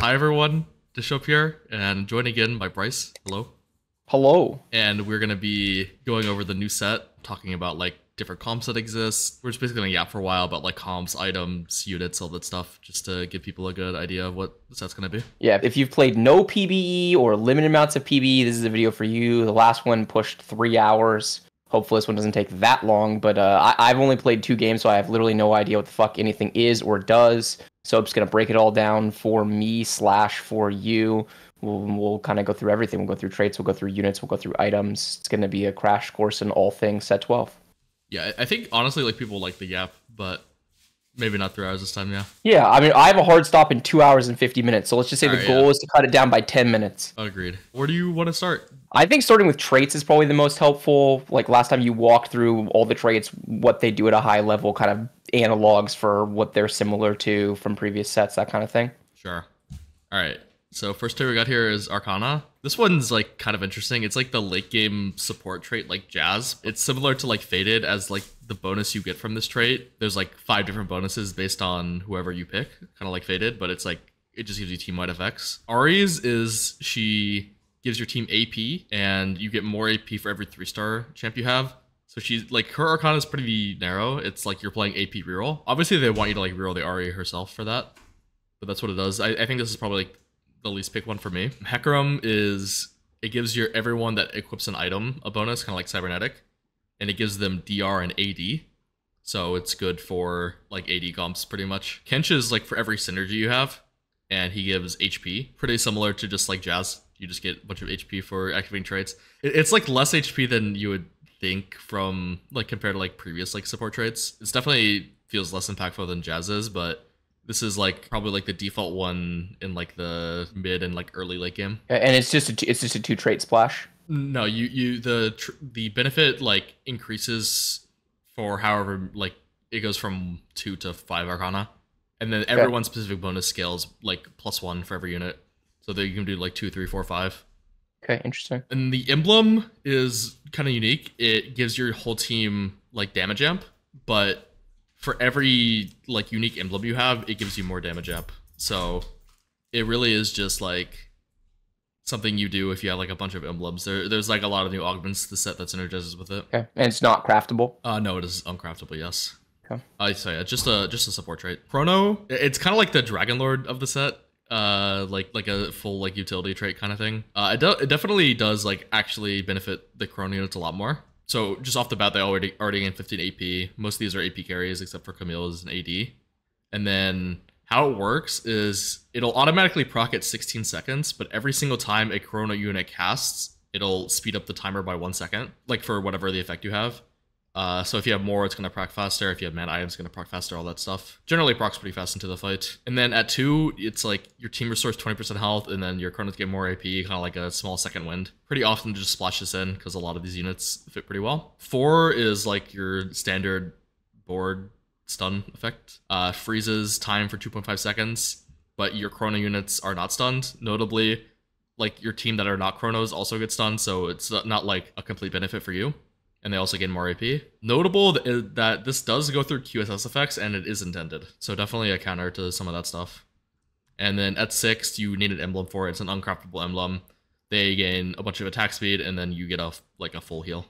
Hi everyone, Bishop here, and joined again by Bryce. Hello. Hello. And we're gonna be going over the new set, talking about like different comps that exist. We're just basically gonna yap for a while about like comps, items, units, all that stuff, just to give people a good idea of what the set's gonna be. Yeah, if you've played no PBE or limited amounts of PBE, this is a video for you. The last one pushed 3 hours. Hopefully this one doesn't take that long, but I've only played 2 games, so I have literally no idea what the fuck anything is or does. So I'm just going to break it all down for me / for you. We'll kind of go through everything. We'll go through traits, we'll go through units, we'll go through items. It's going to be a crash course in all things set 12. Yeah, I think honestly like people like the yap, but maybe not 3 hours this time, yeah. Yeah, I mean, I have a hard stop in 2 hours and 50 minutes, so let's just say the goal is to cut it down by 10 minutes. Agreed. Where do you want to start? I think starting with traits is probably the most helpful. Like last time you walked through all the traits, what they do at a high level, kind of analogs for what they're similar to from previous sets, that kind of thing. Sure. All right. So first trait we got here is Arcana. This one's like kind of interesting. It's like the late game support trait like Jazz. It's similar to like Faded as like the bonus you get from this trait. There's like 5 different bonuses based on whoever you pick, kind of like Faded, but it's like it just gives you team-wide effects. Ari's is she gives your team AP and you get more AP for every 3-star champ you have. So she's like, her Arcana is pretty narrow. It's like you're playing AP reroll. Obviously they want you to like reroll the Ari herself for that, but that's what it does. I think this is probably like the least pick one for me. Hecarim is, it gives your everyone that equips an item a bonus, kind of like Cybernetic, and it gives them DR and AD. So it's good for like AD comps pretty much. Kench is like for every synergy you have, and he gives HP. Pretty similar to just like Jazz. You just get a bunch of HP for activating traits. It's like less HP than you would think from like compared to like previous like support traits. It's definitely feels less impactful than Jazz is, but this is like probably like the default one in like the mid and like early late game. And it's just a 2-trait splash. No, the benefit like increases for however like it goes from 2 to 5 Arcana, and then everyone's specific bonus scales like +1 for every unit. So that you can do like 2, 3, 4, 5. Okay, interesting. And the emblem is kind of unique. It gives your whole team like damage amp, but for every like unique emblem you have, it gives you more damage amp. So it really is just like something you do if you have like a bunch of emblems. There's like a lot of new augments to the set that synergizes with it. Okay, and it's not craftable. No, it is uncraftable. Yes. Okay. So yeah, just a support trait. Chrono, it's kind of like the Dragon Lord of the set. Like a full like utility trait kind of thing. It definitely does like actually benefit the Chrono units a lot more. So just off the bat, they already gain 15 AP. Most of these are AP carries except for Camille's and AD. And then how it works is it'll automatically proc at 16 seconds, but every single time a Chrono unit casts, it'll speed up the timer by 1 second, like for whatever the effect you have. So if you have more, it's going to proc faster. If you have mana items, it's going to proc faster, all that stuff. Generally procs pretty fast into the fight. And then at 2, it's like your team restores 20% health, and then your Chronos get more AP, kind of like a small second wind. Pretty often just splash this in, because a lot of these units fit pretty well. 4 is like your standard board stun effect. Freezes time for 2.5 seconds, but your Chrono units are not stunned. Notably, like your team that are not Chronos also get stunned, so it's not like a complete benefit for you. And they also gain more AP. Notable that this does go through QSS effects, and it is intended. So definitely a counter to some of that stuff. And then at 6, you need an emblem for it. It's an uncraftable emblem. They gain a bunch of attack speed, and then you get a full heal.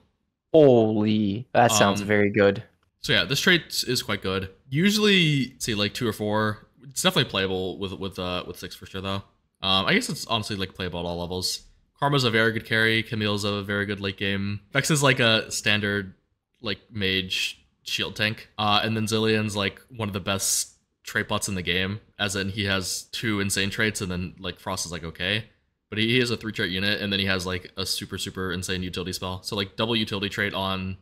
Holy, that sounds very good. So yeah, this trait is quite good. Usually, say like 2 or 4. It's definitely playable with 6 for sure though. I guess it's honestly like playable at all levels. Karma's a very good carry. Camille's a very good late game. Vex is like a standard like mage shield tank. And then Zillion's like one of the best trait bots in the game, as in he has 2 insane traits, and then like Frost is like okay. But he has a 3-trait unit, and then he has like a super insane utility spell. So like double utility trait on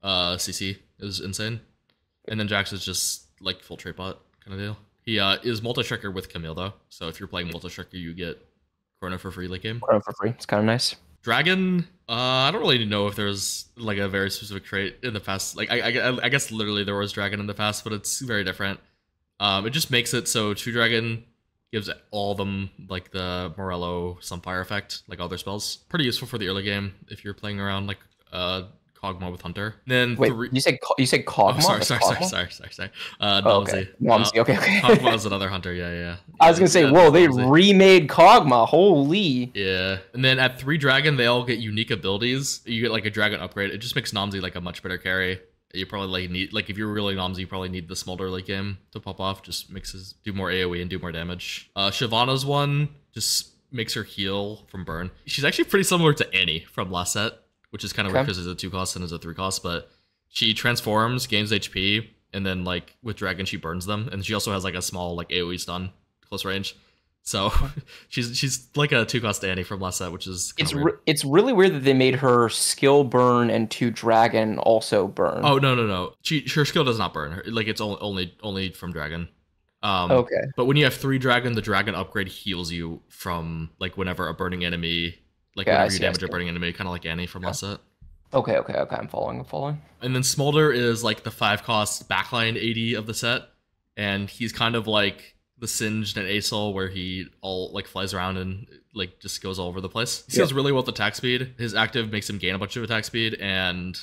CC is insane. And then Jax is just like full trait bot kind of deal. He is multi-striker with Camille though. So if you're playing multi-striker, you get Chrono for free late game. Chrono for free. It's kind of nice. Dragon, I don't really know if there's like a very specific trait in the past. Like I guess literally there was Dragon in the past, but it's very different. It just makes it so 2 Dragon gives all of them like the Morello Sunfire effect, like all their spells. Pretty useful for the early game if you're playing around like Kog'Maw with Hunter. Then Wait, three. you said Kog'Maw? Oh, sorry, That's sorry, Kog'Maw? sorry, sorry, sorry, sorry. Oh, okay. Nalzi. Nomsy, okay, okay. Kog'Maw is another Hunter. Yeah, yeah. I was gonna say, Yeah, whoa, they Nalzi. remade Kog'Maw. Holy. Yeah, and then at 3 dragon, they all get unique abilities. You get like a dragon upgrade. It just makes Nomsy like a much better carry. You probably like need like if you're really Nomsy, you probably need the Smolder late game to pop off. Just makes his do more AOE and do more damage. Shyvana's one just makes her heal from burn. She's actually pretty similar to Annie from last set, which is kind of weird because there's a 2 cost and there's a 3 cost, but she transforms, gains HP, and then like with dragon she burns them, and she also has like a small like AOE stun close range. So she's like a 2 cost Annie from last set, which is weird. It's really weird that they made her skill burn and 2 dragon also burn. Oh no. Her skill does not burn. Like it's only from dragon. Okay. But when you have 3 dragon, the dragon upgrade heals you from like whenever a burning enemy, like whenever you damage a burning enemy, kind of like Annie from last set. Okay. I'm following. And then Smolder is like the 5 cost backline AD of the set, and he's kind of like the Singed and Asol, where he all like flies around and like just goes all over the place. He does really well with attack speed. His active makes him gain a bunch of attack speed and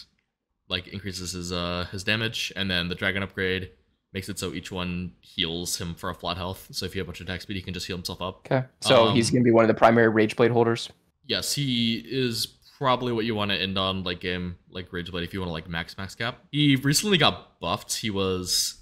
like increases his damage, and then the dragon upgrade makes it so each one heals him for a flat health. So if you have a bunch of attack speed, he can just heal himself up. Okay. So he's gonna be one of the primary Rage Blade holders. Yes, he is probably what you want to end on like game like Rage Blade if you want to like max cap. He recently got buffed. He was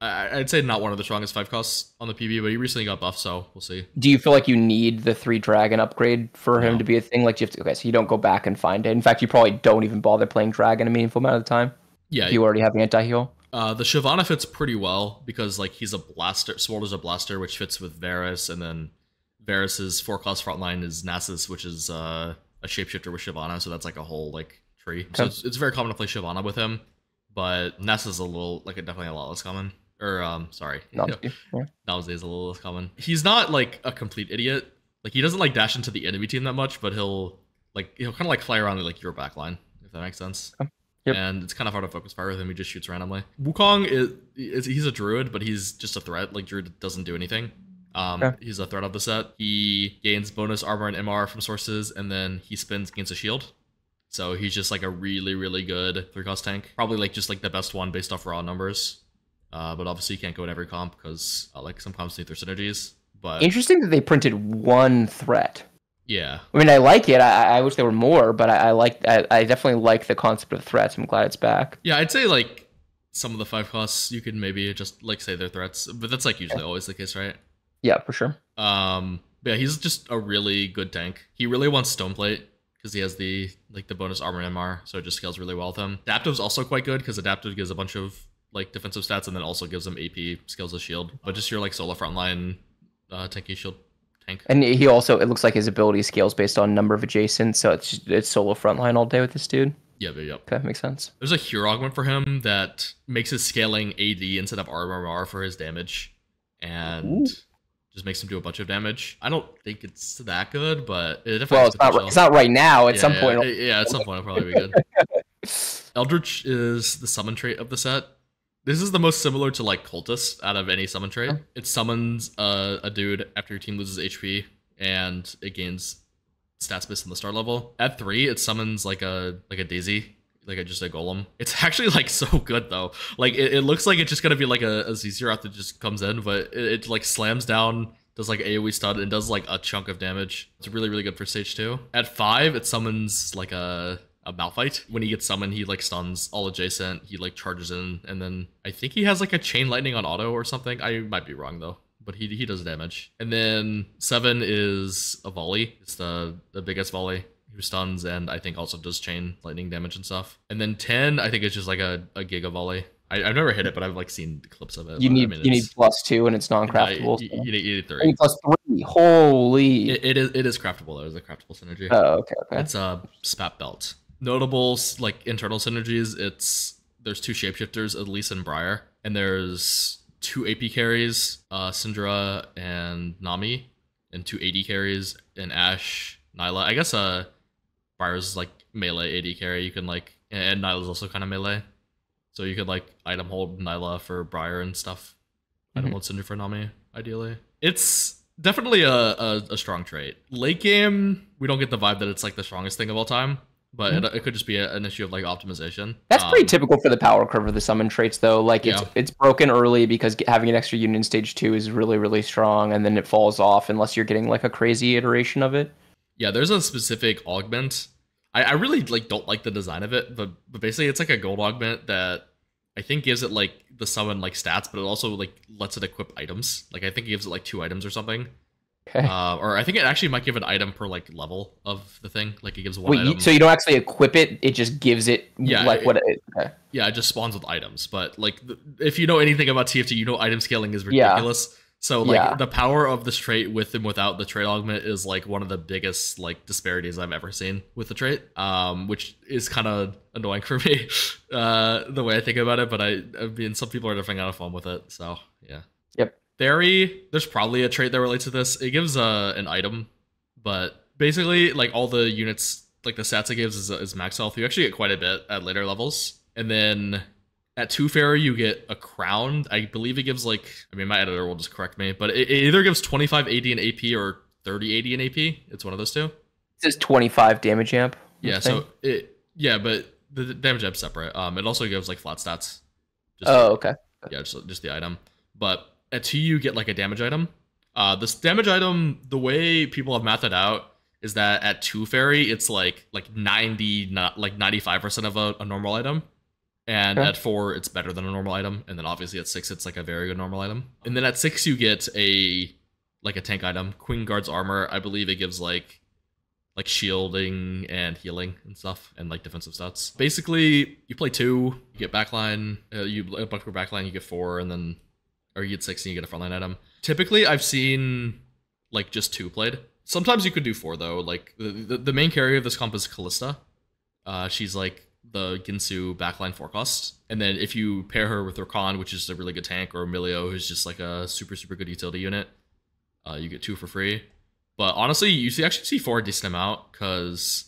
I'd say not one of the strongest 5 costs on the PB, but he recently got buffed, so we'll see. Do you feel like you need the 3 dragon upgrade for him to be a thing? Like, you have to, okay, so you don't go back and find it. In fact, you probably don't even bother playing dragon a meaningful amount of the time. Yeah, if you already have the anti-heal. The Shyvana fits pretty well because like he's a blaster. Smolder's a blaster, which fits with Varus, and then Varus's 4-cost frontline is Nasus, which is a shapeshifter with Shyvana, so that's like a whole like tree. So it's very common to play Shyvana with him, but Nasus is a little like definitely a lot less common. Or sorry, Nalzi is a little less common. He's not like a complete idiot. Like he doesn't like dash into the enemy team that much, but he'll kind of like fly around like your backline, if that makes sense. Yep. And it's kind of hard to focus fire with him. He just shoots randomly. Wukong he's a druid, but he's just a threat. Like druid doesn't do anything. He's a threat of the set. He gains bonus armor and MR from sources, and then he spins, gains a shield. So he's just like a really, really good 3-cost tank. Probably like just like the best one based off raw numbers. But obviously you can't go in every comp because like some comps need their synergies. But interesting that they printed 1 threat. Yeah, I mean, I like it. I wish there were more, but I definitely like the concept of threats. I'm glad it's back. Yeah, I'd say like some of the 5 costs you could maybe just like say they're threats, but that's like usually always the case, right? Yeah, for sure. But yeah, he's just a really good tank. He really wants Stoneplate because he has the bonus armor and MR, so it just scales really well with him. Adaptive's also quite good because Adaptive gives a bunch of like defensive stats and then also gives him AP, scales of shield. But just your like solo frontline tanky shield tank. And he also, it looks like his ability scales based on number of adjacents, so it's solo frontline all day with this dude. Yep. Okay, makes sense. There's a hero augment for him that makes his scaling AD instead of RMR for his damage, and just makes him do a bunch of damage. I don't think it's that good, but it definitely. Well, it's not right now. At some point. Yeah, at some point it'll probably be good. Eldritch is the summon trait of the set. This is the most similar to like Cultist out of any summon trait. It summons a dude after your team loses HP, and it gains stats based on the star level. At 3, it summons like a Daisy, just a golem. It's actually like so good though. Like it looks like it's just gonna be like a Zerath that just comes in, but it like slams down, does like AoE stun, and does like a chunk of damage. It's really, really good for stage 2. At 5, it summons like a Malphite. When he gets summoned, he like stuns all adjacent. He like charges in, and then I think he has like a chain lightning on auto or something. I might be wrong though, but he does damage. And then 7 is a volley. It's the biggest volley who stuns and I think also does chain lightning damage and stuff. And then 10, I think it's just like a giga volley. I've never hit it, but I've like seen clips of it. You need +2 and it's non-craftable. You need 3. I need +3. Holy. It is craftable though. It's a craftable synergy. Oh, okay. It's a spat belt. Notable like internal synergies, there's 2 shapeshifters, Elise and Briar, and there's 2 AP carries, Syndra and Nami, and 2 AD carries, and Ashe, Nyla. I guess Briar's like melee AD carry. You can like, and Nyla's also kind of melee, so you could like item hold Nyla for Briar and stuff. Item hold Syndra for Nami, ideally. It's definitely a strong trait. Late game, we don't get the vibe that it's like the strongest thing of all time. but it could just be an issue of like optimization. That's pretty typical for the power curve of the summon traits, though. Like it's broken early because having an extra unit in stage 2 is really, really strong, and then it falls off unless you're getting like a crazy iteration of it. Yeah, there's a specific augment. I really like don't like the design of it, but basically it's like a gold augment that I think gives it like the summon like stats, but it also like lets it equip items. Like I think it gives it like 2 items or something. Okay. Or I think it actually might give an item per like level of the thing. Like it gives one item. So you don't actually equip it; it just gives it what it is. Okay. Yeah, it just spawns with items. But like, if you know anything about TFT, you know item scaling is ridiculous. Yeah. So like the power of this trait with and without the trait augment is like one of the biggest like disparities I've ever seen with the trait. Which is kind of annoying for me, the way I think about it. But I mean, some people are definitely out of fun with it. So yeah. Yep. Theory, there's probably a trait that relates to this. It gives an item, but basically like all the units, like the stats it gives is max health. You actually get quite a bit at later levels. And then at 2 fairy, you get a crown. I believe it gives like, I mean, my editor will just correct me, but it either gives 25 AD in AP or 30 AD in AP. It's one of those two. It says 25 damage amp. Yeah, so but the damage amp's separate. It also gives like flat stats. Okay. Yeah, just the item. But at 2, you get like a damage item. This damage item, the way people have mathed it out is that at 2 fairy, it's like 90, not like 95% of a normal item. And at 4, it's better than a normal item. And then obviously at 6, it's like a very good normal item. And then at 6, you get a tank item, Queen Guard's armor. I believe it gives like shielding and healing and stuff, and like defensive stats. Basically, you play 2, you get backline. You bunker backline, you get 4, and then or you get 6 and you get a frontline item. Typically, I've seen like just 2 played. Sometimes you could do 4 though. Like the main carrier of this comp is Callista. She's like the Ginsu backline 4 cost. And then if you pair her with Rakan, which is a really good tank, or Emilio, who's just like a super, super good utility unit, you get 2 for free. But honestly, you actually see 4 a decent amount, because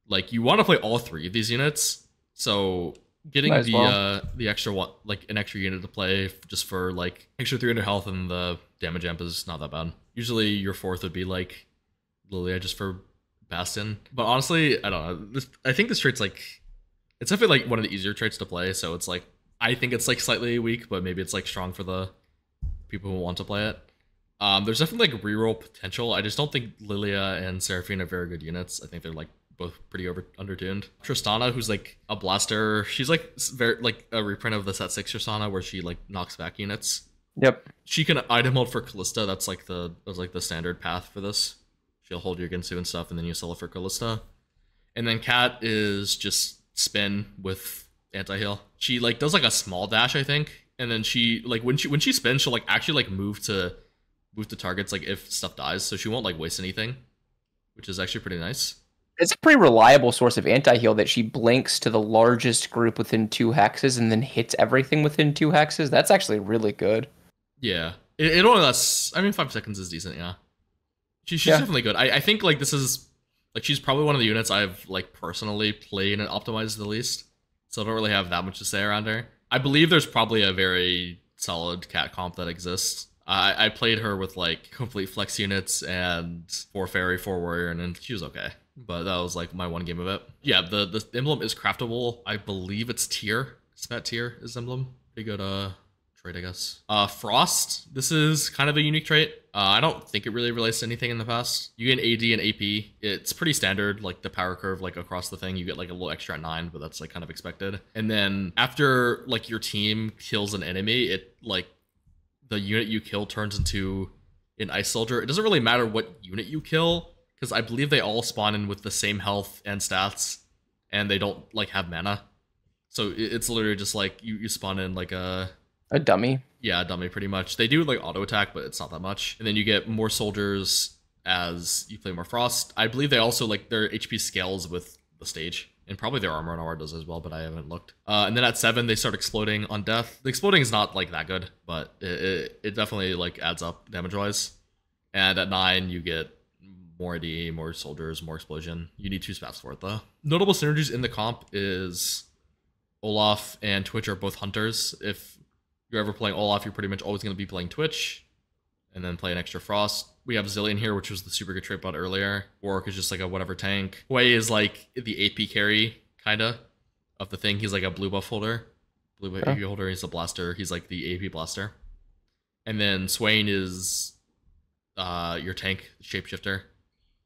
like you want to play all 3 of these units. So getting the extra one, like an extra unit to play just for like extra 300 health and the damage amp is not that bad. Usually your 4th would be like Lilia just for Bastion. But honestly, I don't know. I think this trait's like, it's definitely like one of the easier traits to play. So it's like, I think it's like slightly weak, but maybe it's like strong for the people who want to play it. There's definitely like reroll potential. I just don't think Lilia and Seraphine are very good units. I think they're like both pretty undertuned. Tristana, who's like a blaster, she's like very like a reprint of the set 6 Tristana where she like knocks back units. Yep. She can item hold for Callista. That's like the standard path for this. She'll hold your Ginsu and stuff, and then you sell it for Callista. And then Cat is just spin with anti-heal. She like does like a small dash, I think, and then she like when she spins, she'll like actually like move to targets like if stuff dies, so she won't like waste anything, which is actually pretty nice. It's a pretty reliable source of anti-heal that she blinks to the largest group within 2 hexes and then hits everything within 2 hexes. That's actually really good. Yeah. It only lasts, I mean, 5 seconds is decent, yeah. She's definitely good. I think like this is, like she's probably one of the units I've like personally played and optimized the least. So I don't really have that much to say around her. I believe there's probably a very solid Cat comp that exists. I played her with like complete flex units and 4 fairy, 4 warrior, and then she was okay. But that was like my one game of it. Yeah, the emblem is craftable. I believe it's tier. Spat tier is emblem. Pretty good trait, I guess. Frost. This is kind of a unique trait. I don't think it really relates to anything in the past. You get AD and AP. It's pretty standard, like the power curve, like across the thing. You get like a little extra at 9, but that's like kind of expected. And then after like your team kills an enemy, it like the unit you kill turns into an ice soldier. It doesn't really matter what unit you kill, because I believe they all spawn in with the same health and stats, and they don't like have mana. So it's literally just like you spawn in like a dummy. Yeah, a dummy pretty much. They do like auto attack, but it's not that much. And then you get more soldiers as you play more Frost. I believe they also like their HP scales with the stage. And probably their armor and aura does as well, but I haven't looked. And then at 7, they start exploding on death. The exploding is not like that good, but it definitely like adds up damage-wise. And at 9, you get more AD, more soldiers, more explosion. You need 2 spats for it though. Notable synergies in the comp is Olaf and Twitch are both hunters. If you're ever playing Olaf, you're pretty much always going to be playing Twitch. and then play an extra Frost. We have Zillion here, which was the super good trait bot earlier. Warwick is just like a whatever tank. Hui is like the AP carry, kinda, of the thing. He's like a blue buff holder. Blue buff AP holder, he's a blaster. He's like the AP blaster. And then Swain is your tank, shapeshifter.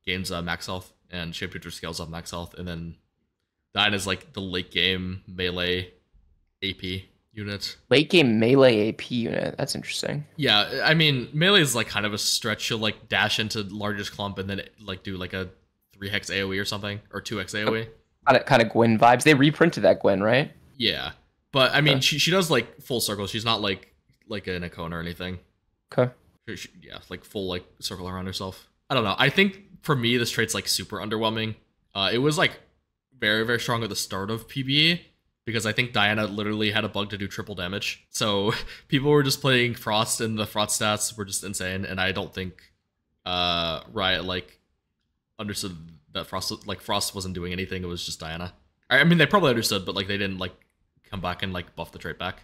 Gains max health, and shapeshifter scales up max health. And then Diana is like the late game melee AP unit. Late game melee AP unit. That's interesting. Yeah, I mean, melee is like kind of a stretch. She'll like dash into largest clump and then like do like a 3-hex AoE or something, or 2-hex AoE. Kind of Gwen vibes. They reprinted that Gwen, right? Yeah, but I mean, she does like full circle. She's not like an Icon or anything. Okay. Yeah, like full like circle around herself. I don't know. I think for me, this trait's like super underwhelming. It was like very, very strong at the start of PBE, because I think Diana literally had a bug to do triple damage. So people were just playing Frost, and the Frost stats were just insane. And I don't think Riot like understood that Frost wasn't doing anything. It was just Diana. I mean, they probably understood, but like they didn't like come back and like buff the trait back.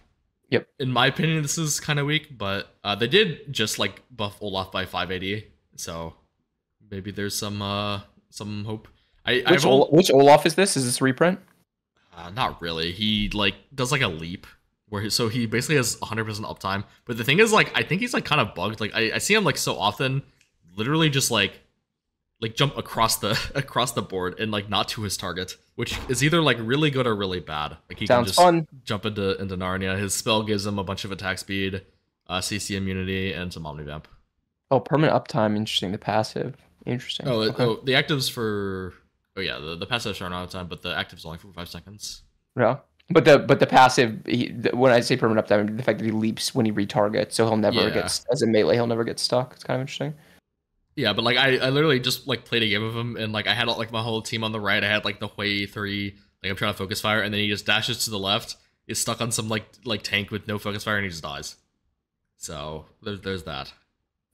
Yep. In my opinion, this is kind of weak, but they did just like buff Olaf by 580, so maybe there's some hope. Which Olaf is this? Is this a reprint? Not really. He like does like a leap where he basically has 100% uptime. But the thing is, like, I think he's like kind of bugged. Like I see him like so often, literally just like jump across the board and like not to his target, which is either like really good or really bad. Like he Sounds can just fun. Jump into Narnia. His spell gives him a bunch of attack speed, CC immunity, and some Omnivamp. Oh, permanent uptime. Interesting. The passive. Interesting. Oh, the actives for the passives are not time, but the actives only for 5 seconds. Yeah, but the passive. When I say permanent uptime, the fact that he leaps when he retargets, so he'll never get, as a melee, he'll never get stuck. It's kind of interesting. Yeah, but like I literally just like played a game of him, and like I had like my whole team on the right. I had like the Hui 3, like I'm trying to focus fire, and then he just dashes to the left, is stuck on some like tank with no focus fire, and he just dies. So there's that.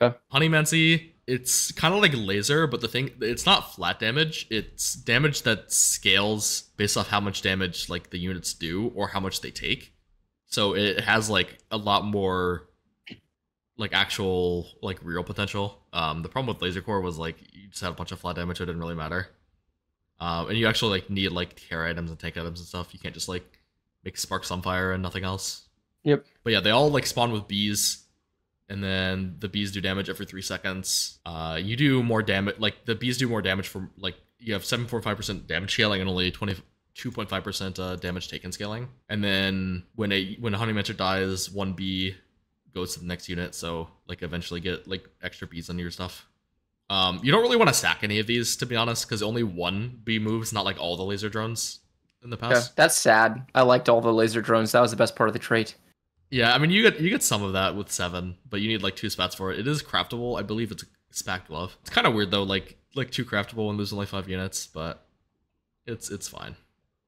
Yeah. Honeymancy, it's kind of like laser, but the thing, it's not flat damage. It's damage that scales based off how much damage like the units do or how much they take. So it has like a lot more like actual like real potential. The problem with Laser Core was like you just had a bunch of flat damage, so it didn't really matter. And you actually like need like care items and tank items and stuff. You can't just like make Spark Sunfire and nothing else. Yep. But yeah, they all like spawn with bees, and then the bees do damage every 3 seconds. You do more damage, like the bees do more damage from like you have 7.5% damage scaling and only 22.5% damage taken scaling. And then when a Honeymancer dies, 1 bee goes to the next unit, so like eventually get like extra bees on your stuff. You don't really want to sack any of these, to be honest, because only 1 bee moves, not like all the laser drones in the past. Yeah, that's sad. I liked all the laser drones. That was the best part of the trait. Yeah, I mean you get some of that with 7, but you need like 2 spats for it. It is craftable. I believe it's a spat glove. It's kind of weird though, like 2 craftable and there's only 5 units, but it's fine.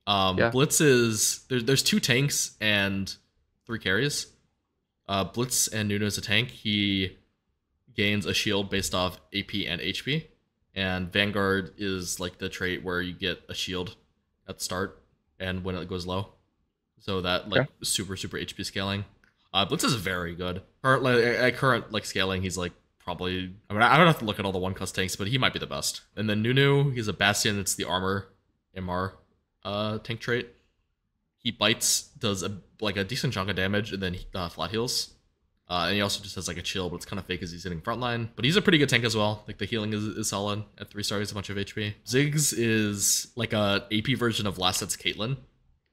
Blitz is there's 2 tanks and 3 carries. Blitz and Nuno is a tank. He gains a shield based off AP and HP. And Vanguard is like the trait where you get a shield at the start and when it goes low. So that like super HP scaling. Blitz is very good. At current like scaling, he's like probably, I mean I don't have to look at all the 1-cost tanks, but he might be the best. And then Nunu, he's a Bastion. It's the armor MR tank trait. He bites, does a decent chunk of damage, and then flat heals. And he also just has like a chill, but it's kind of fake as he's hitting frontline. But he's a pretty good tank as well. Like the healing is solid. At 3 stars, a bunch of HP. Ziggs is like a AP version of last set's Caitlyn.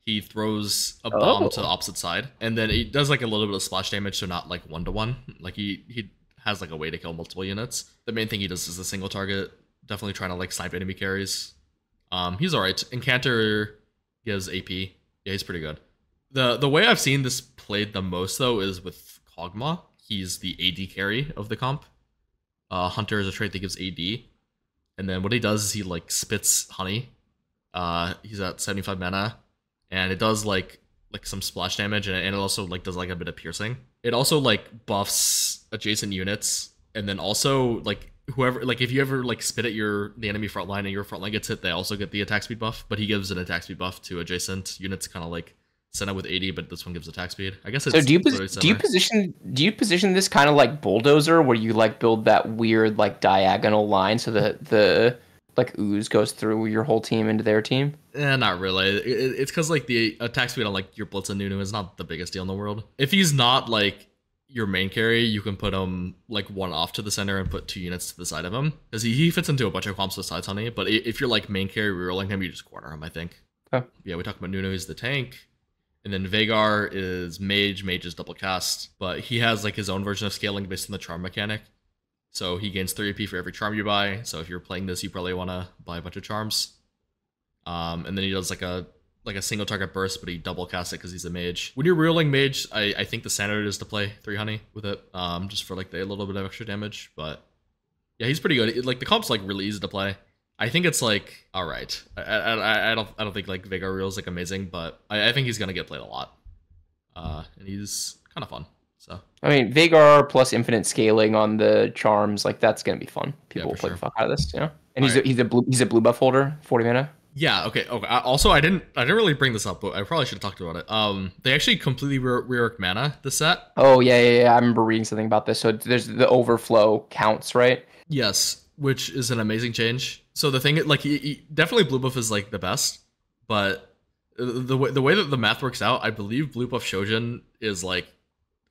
He throws a bomb to the opposite side, and then he does like a little bit of splash damage, so not like 1-to-1. Like he has like a way to kill multiple units. The main thing he does is a single target. Definitely trying to like snipe enemy carries. He's alright. Incanter gives AP. Yeah, he's pretty good. The way I've seen this played the most though is with Kog'Maw. He's the AD carry of the comp. Hunter is a trait that gives AD, and then what he does is he like spits honey. He's at 75 mana. And it does like some splash damage, and it also like does like a bit of piercing. It also like buffs adjacent units, and then also like whoever, like if you ever like spit at the enemy front line and your front line gets hit, they also get the attack speed buff. But he gives an attack speed buff to adjacent units, kind of like Senna with 80, but this one gives attack speed. I guess it's So literally similar. do you position this kind of like Bulldozer, where you like build that weird like diagonal line so that the like ooze goes through your whole team into their team? Not really. It's because like the attack speed on like your Blitz and Nunu is not the biggest deal in the world. If he's not like your main carry, you can put him like one off to the center and put 2 units to the side of him, because he fits into a bunch of comps besides Honey. But if you're like main carry rerolling him, you just corner him, I think. Okay. Yeah, we talked about Nunu is the tank. And then Veigar is Mage. Mage is double cast, but he has like his own version of scaling based on the charm mechanic. So he gains 3 AP for every charm you buy. So if you're playing this, you probably want to buy a bunch of charms. And then he does like a single target burst, but he double casts it because he's a mage. When you're reeling mage, I think the standard is to play 3 Honey with it, just for like a little bit of extra damage. But yeah, he's pretty good. Like the comp's like really easy to play. I think it's like all right. I don't think like Veigar Reel is like amazing, but I think he's gonna get played a lot. And he's kind of fun. So I mean, Veigar plus infinite scaling on the charms, like that's gonna be fun. People will play the fuck out of this, you know. And he's a blue buff holder, 40 mana. Yeah. Okay. Also, I didn't really bring this up, but I probably should have talked about it. They actually completely reworked mana this set. Oh yeah. I remember reading something about this. So there's the overflow counts, right? Yes, which is an amazing change. So the thing, like, he definitely blue buff is like the best, but the way that the math works out, I believe blue buff Shojin is like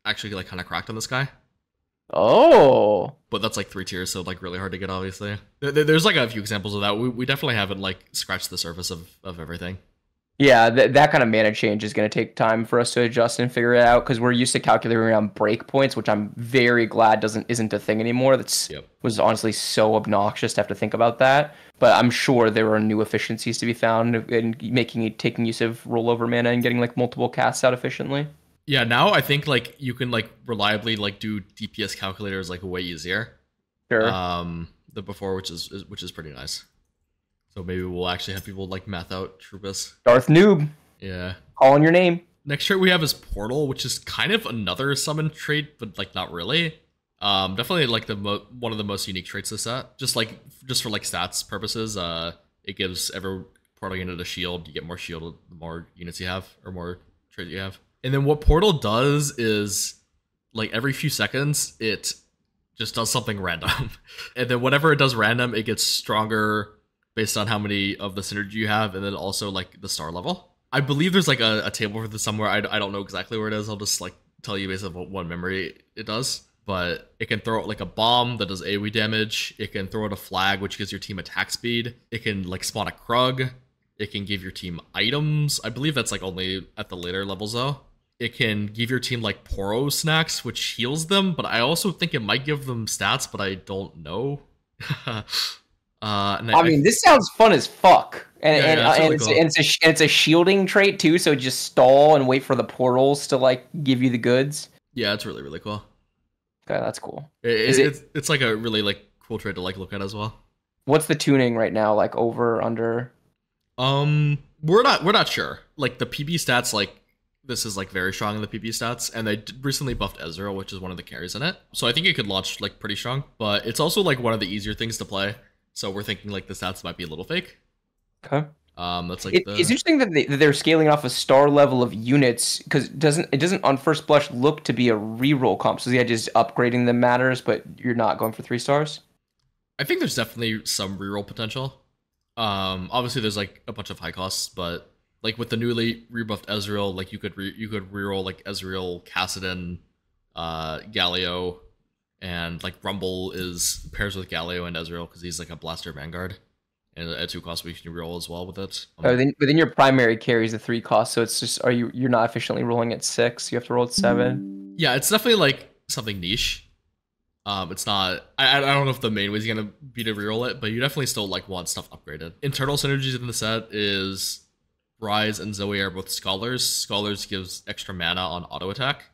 actually like kind of cracked on this guy. Oh, but that's like 3 tiers, so like really hard to get. Obviously, there's like a few examples of that. We definitely haven't like scratched the surface of everything. Yeah, that kind of mana change is going to take time for us to adjust and figure it out, because we're used to calculating around breakpoints, which I'm very glad isn't a thing anymore. Was honestly so obnoxious to have to think about that. But I'm sure there are new efficiencies to be found in taking use of rollover mana and getting like multiple casts out efficiently. Yeah, now I think like you can like reliably like do DPS calculators like way easier. Sure. Than before, which is pretty nice. So maybe we'll actually have people like math out Troupas. Darth Noob. Yeah. Calling your name. Next trait we have is Portal, which is kind of another summon trait, but like not really. Definitely like one of the most unique traits this set. Just for like stats purposes, it gives every portal unit a shield. You get more shield the more units you have, or more traits you have. And then what Portal does is like every few seconds it just does something random. And then whatever it does random, it gets stronger based on how many of the synergy you have, and then also like the star level. I believe there's like a table for this somewhere. I don't know exactly where it is. I'll just like tell you based on what memory it does. But it can throw out like a bomb that does AoE damage. It can throw out a flag, which gives your team attack speed. It can like spawn a Krug. It can give your team items. I believe that's like only at the later levels though. It can give your team like Poro snacks, which heals them, but I also think it might give them stats, but I don't know. I mean, this sounds fun as fuck, and really cool. it's a shielding trait too. So just stall and wait for the portals to like give you the goods. Yeah, it's really really cool. Okay, that's cool. It's like a really like cool trait to like look at as well. What's the tuning right now? Like over, under? We're not sure. Like the PB stats, like this is like very strong in the PB stats, and they recently buffed Ezreal, which is one of the carries in it. So I think it could launch like pretty strong, but it's also like one of the easier things to play. So we're thinking like the stats might be a little fake. Okay. That's like it's interesting that they're scaling off a star level of units, because it doesn't on first blush look to be a reroll comp. So the idea is upgrading them matters, but you're not going for 3 stars. I think there's definitely some reroll potential. Obviously there's like a bunch of high costs, but like with the newly rebuffed Ezreal, like you could reroll like Ezreal, Kassadin, Galio, and like Rumble is pairs with Galio and Ezreal because he's like a blaster vanguard, and at 2 costs we can reroll as well with it. But then your primary carries the 3 costs, so it's just you're not efficiently rolling at 6. You have to roll at 7. Yeah, it's definitely like something niche. It's not. I don't know if the main way is gonna be to reroll it, but you definitely still like want stuff upgraded. Internal synergies in the set is Ryze and Zoe are both scholars. Scholars gives extra mana on auto attack.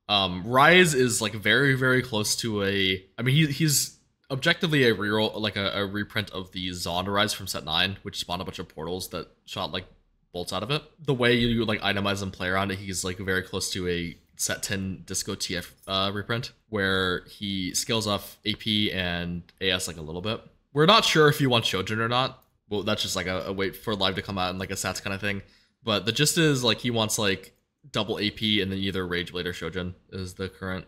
Ryze is like very very close to a. I mean he's objectively a reroll, like a reprint of the Zond Ryze from set 9, which spawned a bunch of portals that shot like bolts out of it. The way you like itemize and play around it, he's like very close to a set 10 Disco TF reprint, where he scales off AP and AS like a little bit. We're not sure if you want Shojin or not. Well, that's just like a wait for live to come out and like a stats kind of thing. But the gist is like he wants like double AP and then either Rage Blade or Shojin is the current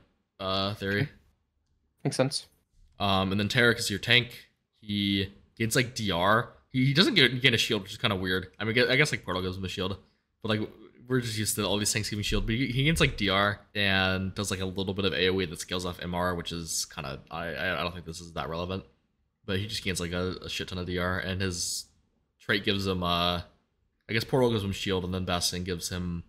theory. Makes sense. And then Taric is your tank. He gains like DR. He doesn't gain a shield, which is kind of weird. I mean, I guess like Portal gives him a shield, but like we're just used to all these tanks giving shield. But he gains like DR and does like a little bit of AoE that scales off MR, which is kind of I don't think this is that relevant. But he just gains like a shit ton of DR, and his trait gives him I guess Portal gives him shield, and then Bastion gives him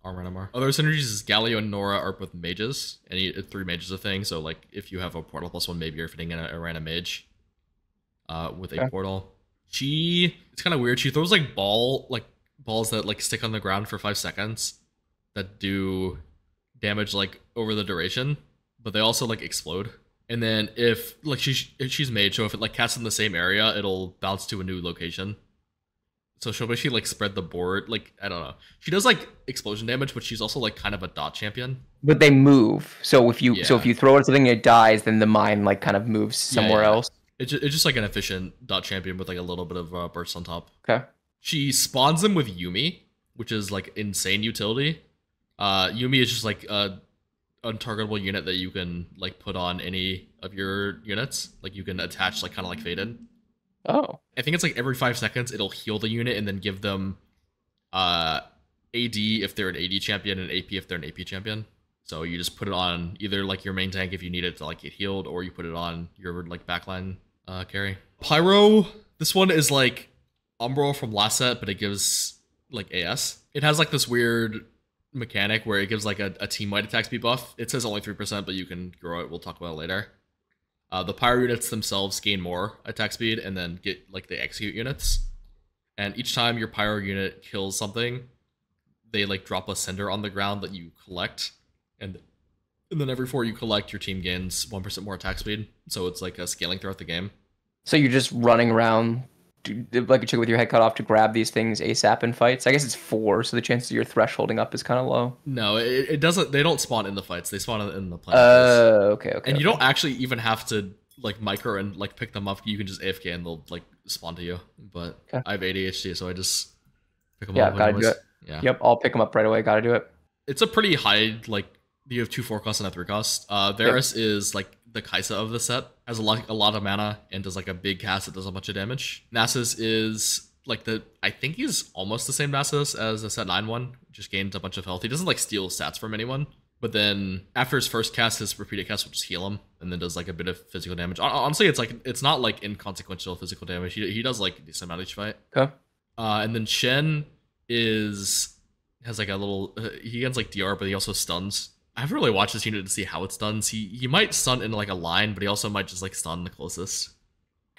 armor and MR. Other synergies is Galio and Nora are both mages, and 3 mages a thing. So like if you have a Portal +1, maybe you're fitting in a random mage with a Portal. It's kind of weird. She throws like balls that like stick on the ground for 5 seconds that do damage like over the duration, but they also like explode. And then if she's mage, so if it like casts in the same area, it'll bounce to a new location. So she'll basically like spread the board. Like, I don't know. She does like explosion damage, but she's also like kind of a dot champion. But they move. So if you throw at something and it dies, then the mine like kind of moves somewhere else. It's just like an efficient dot champion with like a little bit of burst on top. Okay. She spawns him with Yuumi, which is like insane utility. Yuumi is just like a untargetable unit that you can like put on any of your units. Like you can attach like kind of like Faden. Oh. I think it's like every 5 seconds it'll heal the unit and then give them AD if they're an AD champion and AP if they're an AP champion. So you just put it on either like your main tank if you need it to like get healed, or you put it on your like backline carry. Pyro, this one is like Umbral from last set, but it gives like AS. It has like this weird mechanic where it gives like a team-wide attack speed buff. It says only 3%, but you can grow it. We'll talk about it later. The pyro units themselves gain more attack speed and then get like the execute units. And each time your pyro unit kills something, they like drop a cinder on the ground that you collect. And then every 4 you collect, your team gains 1% more attack speed. So it's like a scaling throughout the game. So you're just running around like a chicken with your head cut off to grab these things ASAP in fights? I guess it's 4, so the chances of your thresholding up is kind of low. No, it doesn't. They don't spawn in the fights. They spawn in the planet. Okay. And you don't actually even have to like micro and like pick them up. You can just AFK and they'll like spawn to you. But I have ADHD, so I just pick them up. Yeah, gotta do it. Yeah. Yep, I'll pick them up right away. Gotta do it. It's a pretty high, like, you have 2 4 costs and a 3 cost. Varus is like the Kaisa of the set, has a lot of mana and does like a big cast that does a bunch of damage. Nasus is like I think he's almost the same Nasus as the set 9 one, just gains a bunch of health. He doesn't like steal stats from anyone, but then after his first cast, his repeated cast will just heal him and then does like a bit of physical damage. Honestly, it's not like inconsequential physical damage. He does like a decent amount each fight. Okay. And then Shen has like a little he gets like DR, but he also stuns. I haven't really watched this unit to see how it stuns. He might stun in like a line, but he also might just like stun the closest.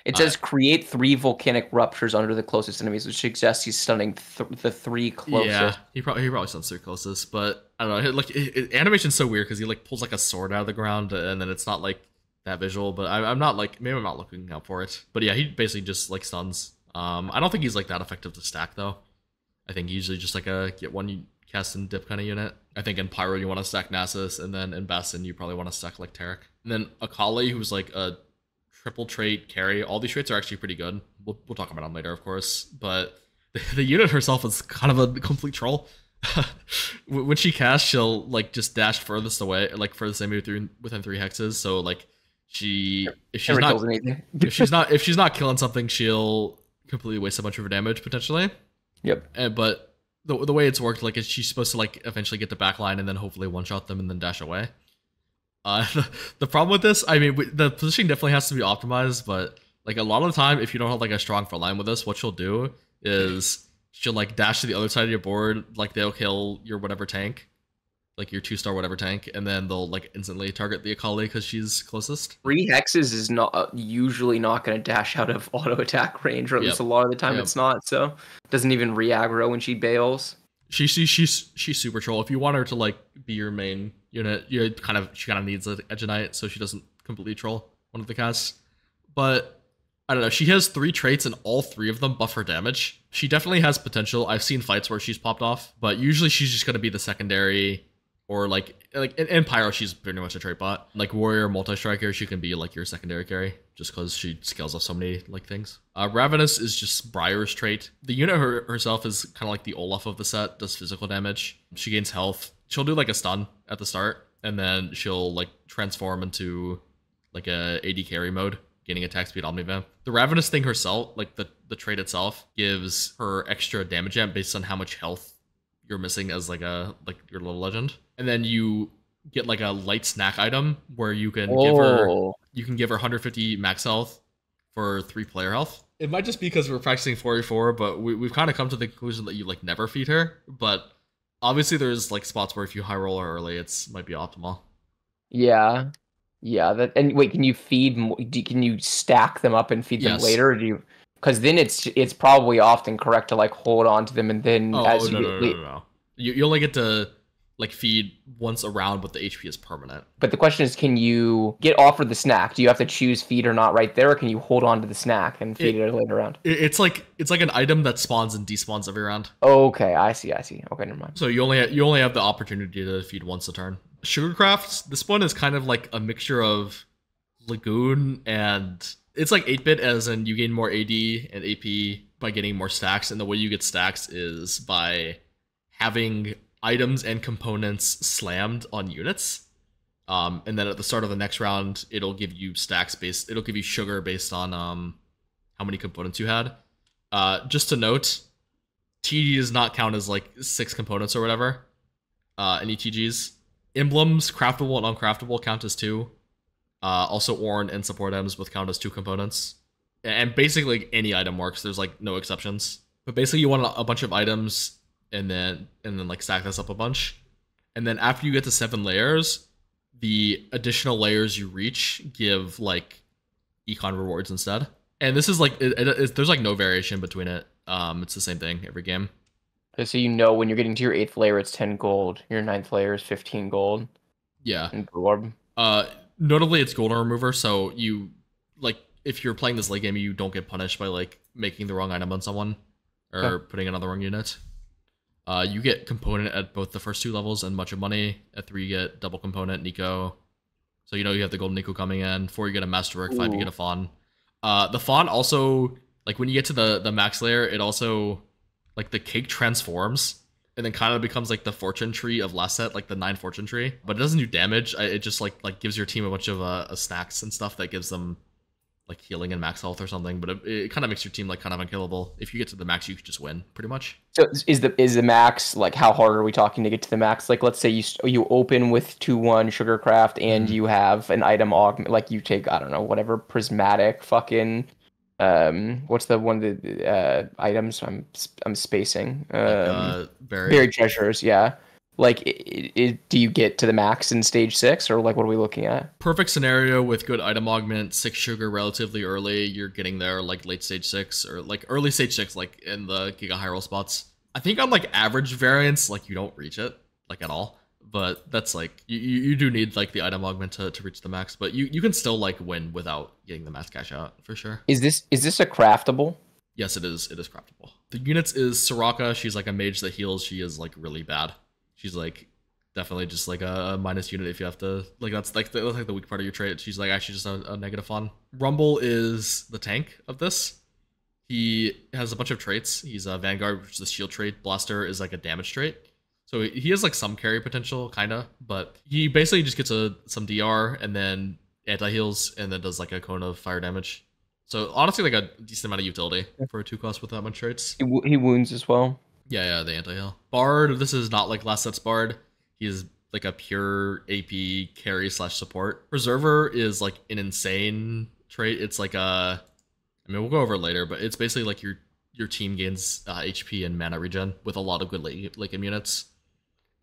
It says create 3 volcanic ruptures under the closest enemies, which suggests he's stunning the 3 closest. Yeah, he probably stuns 3 closest, but I don't know. Like animation's so weird because he like pulls like a sword out of the ground, and then it's not like that visual. But I'm not like maybe I'm not looking out for it. But yeah, he basically just like stuns. I don't think he's like that effective to stack though. I think usually just like a get one cast and dip kind of unit. I think in Pyro you want to stack Nasus, and then in Bastion you probably want to stack like Taric. And then Akali, who's like a triple trait carry. All these traits are actually pretty good. We'll talk about them later, of course. But the unit herself is kind of a complete troll. When she casts, she'll like just dash furthest away, like furthest enemy within 3 hexes. So like if she's not killing something, she'll completely waste a bunch of her damage potentially. Yep. But the way it's worked, like, is she's supposed to like eventually get the backline and then hopefully one shot them and then dash away. The problem with this, I mean, the positioning definitely has to be optimized, but like a lot of the time, if you don't have like a strong front line with this, what she'll do is she'll like dash to the other side of your board, like they'll kill your whatever tank, like your 2-star whatever tank, and then they'll like instantly target the Akali because she's closest. 3 hexes is not usually not going to dash out of auto attack range, or at least a lot of the time it's not. So it doesn't even re-aggro when she bails. She's super troll. If you want her to like be your main unit, she kind of needs an Edge Knight so she doesn't completely troll one of the casts. But I don't know. She has 3 traits and all 3 of them buff her damage. She definitely has potential. I've seen fights where she's popped off, but usually she's just going to be the secondary Or like in Pyro, she's pretty much a trait bot. Like Warrior multi-striker, she can be like your secondary carry just because she scales off so many like things. Ravenous is just Briar's trait. The unit herself is kind of like the Olaf of the set, does physical damage. She gains health. She'll do like a stun at the start, and then she'll like transform into like a AD carry mode, gaining attack speed Omnivamp. The Ravenous thing herself, like the trait itself, gives her extra damage amp based on how much health you're missing as like your little legend. And then you get like a light snack item where you can give her 150 max health for 3 player health. It might just be because we're practicing 4v4, but we've kind of come to the conclusion that you like never feed her. But obviously there's like spots where if you high roll her early, it's might be optimal. Yeah. Yeah, and wait, can you feed? Can you stack them up and feed them later? Or do you? Because then it's probably often correct to like hold on to them and then no. You only get to like feed once a round, but the HP is permanent. But the question is, can you get offered the snack? Do you have to choose feed or not right there, or can you hold on to the snack and feed it later round? It's like an item that spawns and despawns every round. Okay, I see. Okay, never mind. So you only have the opportunity to feed once a turn. Sugarcraft, this one is kind of like a mixture of Lagoon and it's like 8-bit, as in you gain more AD and AP by getting more stacks, and the way you get stacks is by having items and components slammed on units. And then at the start of the next round, it'll give you it'll give you sugar based on how many components you had. Just to note, TG does not count as like 6 components or whatever. Any TGs. Emblems, craftable and uncraftable, count as 2. Also, Ornn and support items both count as 2 components. And basically, any item works. There's like no exceptions. But basically, you want a bunch of items, and then like stack this up a bunch. And then after you get to 7 layers, the additional layers you reach give like econ rewards instead. And this is like there's like no variation between it. It's the same thing every game. So you know when you're getting to your 8th layer, it's 10 gold. Your 9th layer is 15 gold. Yeah. And orb. Notably, it's golden remover, so you like if you're playing this late game, you don't get punished by like making the wrong item on someone or putting it on the wrong unit. You get component at both the first 2 levels and much of money. At 3, you get double component Nico. So you have the golden Nico coming in. 4, you get a masterwork. 5, you get a fawn. The fawn also, like when you get to the max layer, it also like the cake transforms and then kind of becomes like the fortune tree of last set, like the 9 fortune tree. But it doesn't do damage. It just like gives your team a bunch of snacks and stuff that gives them like healing and max health or something. But it kind of makes your team like kind of unkillable. If you get to the max, you can just win pretty much. So is the max, like how hard are we talking to get to the max? Like let's say you open with 2-1 Sugarcraft and you have an item augment, like you take, I don't know, whatever prismatic fucking what's the one of the items I'm spacing? Buried treasures, yeah. Like, do you get to the max in stage 6, or like what are we looking at? Perfect scenario with good item augment, 6 sugar relatively early. You're getting there like late stage 6 or like early stage 6, like in the Giga high roll spots. I think on like average variants, like you don't reach it like at all. But that's like you do need like the item augment to reach the max, but you can still like win without getting the max cash out for sure. Is this a craftable? Yes, it is. It is craftable. The units is Soraka. She's like a mage that heals. She is like really bad. She's like definitely just like a minus unit if you have to like that's like the weak part of your trait. She's like actually just a negative fun. Rumble is the tank of this. He has a bunch of traits. He's a Vanguard, which is the shield trait. Blaster is like a damage trait. So he has like some carry potential, kinda, but he basically just gets some DR and then anti-heals and then does like a cone of fire damage. So honestly, like a decent amount of utility for a 2-cost with that much traits. He wounds as well. Yeah, the anti-heal. Bard, this is not like last set's Bard. He is like a pure AP carry / support. Preserver is like an insane trait. It's like I mean, we'll go over it later, but it's basically like your team gains HP and mana regen with a lot of good late game units.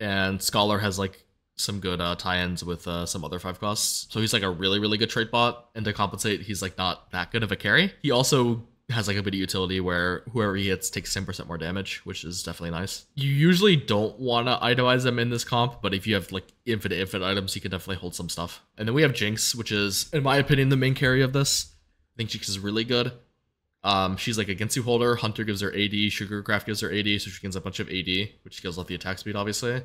And Scholar has like some good tie-ins with some other 5 costs. So he's like a really, really good trait bot. And to compensate, he's like not that good of a carry. He also has like a bit of utility where whoever he hits takes 10% more damage, which is definitely nice. You usually don't want to itemize them in this comp, but if you have like infinite items, you can definitely hold some stuff. And then we have Jinx, which is, in my opinion, the main carry of this. I think Jinx is really good. She's like a Gensu holder. Hunter gives her AD. Sugarcraft gives her AD, so she gains a bunch of AD, which scales off the attack speed, obviously.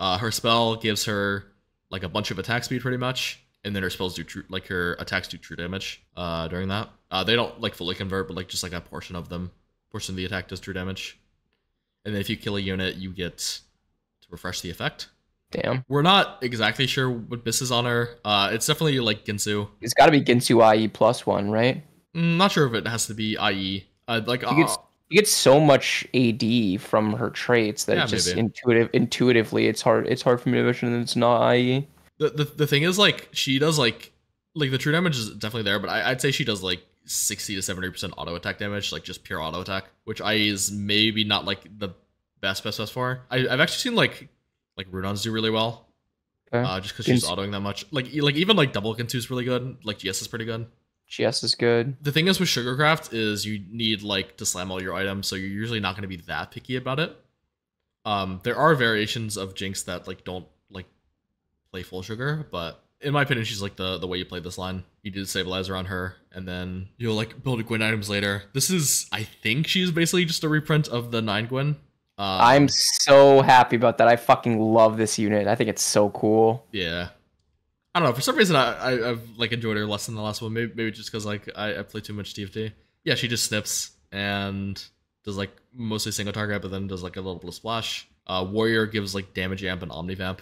Her spell gives her like a bunch of attack speed pretty much, and then her spells do true, like her attacks do true damage during that. They don't like fully convert, but like just like a portion of the attack does true damage. And then if you kill a unit, you get to refresh the effect. Damn. We're not exactly sure what Biss is on her. It's definitely like Ginsu. It's got to be Ginsu IE +1, right? Not sure if it has to be IE. You get so much AD from her traits that Yeah, it's just maybe. intuitively it's hard for me to envision that it's not IE. The thing is, like, she does like the true damage is definitely there, but I'd say she does like 60 to 70% auto attack damage, like just pure auto attack, which IE is maybe not like the best for. I've actually seen like Runons do really well, Okay. just because she's autoing that much. Like even like double Ginsu is really good. Like GS is pretty good. GS is good. The thing is with Sugarcraft is you need like to slam all your items, so you're usually not going to be that picky about it. There are variations of Jinx that like don't like play full sugar, but in my opinion, she's like the way you play this line. You do the stabilizer on her, and then you'll like build Gwen items later. This is, I think, she's basically just a reprint of the 9 Gwen. I'm so happy about that. I fucking love this unit. I think it's so cool. Yeah. I don't know. For some reason, I've like enjoyed her less than the last one. Maybe just because like I play too much TFT. Yeah, she just snips and does like mostly single target, but then does like a little bit of splash. Warrior gives like damage amp and omnivamp,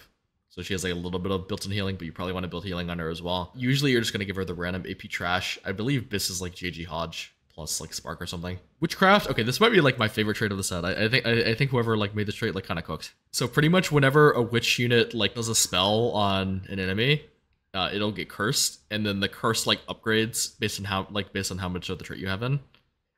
so she has like a little bit of built-in healing, but you probably want to build healing on her as well. Usually, you're just gonna give her the random AP trash. I believe Biss is like JG Hodge plus like Spark or something. Witchcraft. Okay, this might be like my favorite trait of the set. I think whoever like made this trait like kind of cooked. So pretty much whenever a witch unit like does a spell on an enemy, it'll get cursed, and then the curse like upgrades based on how much of the trait you have in.